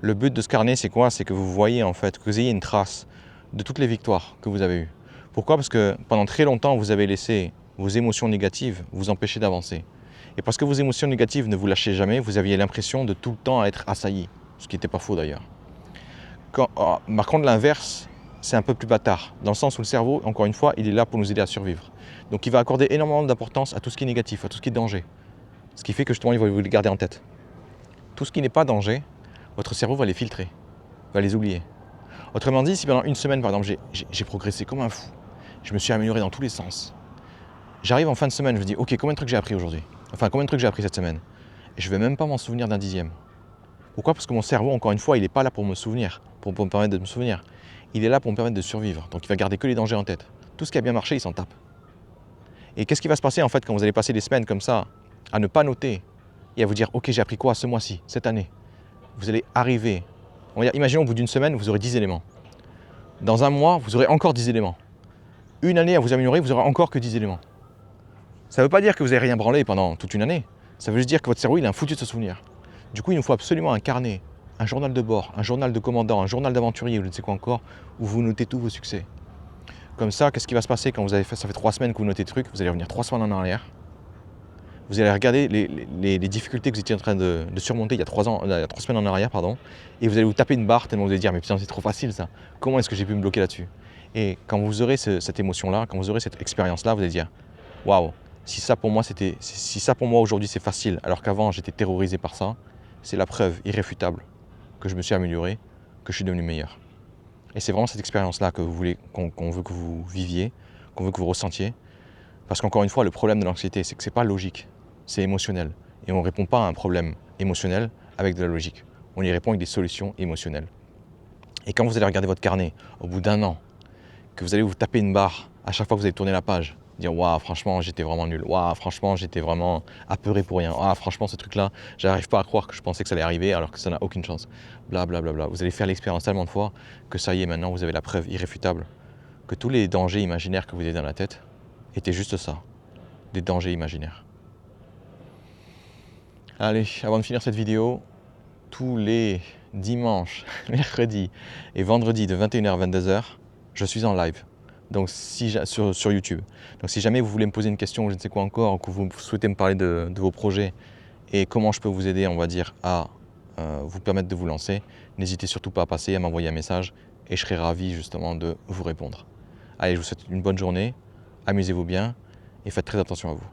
Le but de ce carnet, c'est quoi? C'est que vous voyez en fait, que vous ayez une trace de toutes les victoires que vous avez eues. Pourquoi? Parce que pendant très longtemps, vous avez laissé vos émotions négatives vous empêcher d'avancer. Et parce que vos émotions négatives ne vous lâchaient jamais, vous aviez l'impression de tout le temps être assailli, ce qui n'était pas faux d'ailleurs. Par contre, l'inverse, c'est un peu plus bâtard, dans le sens où le cerveau, encore une fois, il est là pour nous aider à survivre. Donc il va accorder énormément d'importance à tout ce qui est négatif, à tout ce qui est danger. Ce qui fait que justement, il va vous les garder en tête. Tout ce qui n'est pas danger, votre cerveau va les filtrer, va les oublier. Autrement dit, si pendant une semaine, par exemple, j'ai progressé comme un fou, je me suis amélioré dans tous les sens, j'arrive en fin de semaine, je me dis, ok, combien de trucs j'ai appris aujourd'hui? Enfin, combien de trucs j'ai appris cette semaine? Et je ne vais même pas m'en souvenir d'un dixième. Pourquoi? Parce que mon cerveau, encore une fois, il n'est pas là pour me souvenir, pour me permettre de me souvenir. Il est là pour me permettre de survivre. Donc il va garder que les dangers en tête. Tout ce qui a bien marché, il s'en tape. Et qu'est-ce qui va se passer en fait quand vous allez passer des semaines comme ça, à ne pas noter et à vous dire, ok, j'ai appris quoi ce mois-ci, cette année? Vous allez arriver, on va dire, imaginons au bout d'une semaine, vous aurez 10 éléments. Dans un mois, vous aurez encore 10 éléments. Une année à vous améliorer, vous aurez encore que 10 éléments. Ça ne veut pas dire que vous n'avez rien branlé pendant toute une année. Ça veut juste dire que votre cerveau, il est un foutu de se souvenir. Du coup, il nous faut absolument un carnet, un journal de bord, un journal de commandant, un journal d'aventurier, ou je ne sais quoi encore, où vous notez tous vos succès. Comme ça, qu'est-ce qui va se passer quand vous avez fait, ça fait 3 semaines que vous notez des trucs, vous allez revenir 3 semaines en arrière. Vous allez regarder les difficultés que vous étiez en train de surmonter il y a 3 semaines en arrière, pardon, et vous allez vous taper une barre tellement vous allez dire, mais putain, c'est trop facile ça. Comment est-ce que j'ai pu me bloquer là-dessus? Et quand vous aurez cette émotion-là, quand vous aurez cette expérience-là, vous allez dire, waouh, si ça pour moi aujourd'hui c'est facile, alors qu'avant j'étais terrorisé par ça, c'est la preuve irréfutable que je me suis amélioré, que je suis devenu meilleur. Et c'est vraiment cette expérience-là que qu'on veut que vous viviez, qu'on veut que vous ressentiez. Parce qu'encore une fois, le problème de l'anxiété, c'est que c'est pas logique, c'est émotionnel. Et on ne répond pas à un problème émotionnel avec de la logique. On y répond avec des solutions émotionnelles. Et quand vous allez regarder votre carnet, au bout d'un an, que vous allez vous taper une barre à chaque fois que vous allez tourner la page, dire waouh, franchement, j'étais vraiment nul, waouh, franchement, j'étais vraiment apeuré pour rien, waouh, franchement, ce truc-là, j'arrive pas à croire que je pensais que ça allait arriver alors que ça n'a aucune chance, bla bla bla bla. Vous allez faire l'expérience tellement de fois que ça y est, maintenant, vous avez la preuve irréfutable que tous les dangers imaginaires que vous avez dans la tête étaient juste ça, des dangers imaginaires. Allez, avant de finir cette vidéo, tous les dimanches, mercredis et vendredis de 21h à 22h, je suis en live. Donc sur YouTube. Donc si jamais vous voulez me poser une question ou je ne sais quoi encore, ou que vous souhaitez me parler de vos projets et comment je peux vous aider, on va dire, à vous permettre de vous lancer, n'hésitez surtout pas à passer, à m'envoyer un message et je serai ravi justement de vous répondre. Allez, je vous souhaite une bonne journée, amusez-vous bien et faites très attention à vous.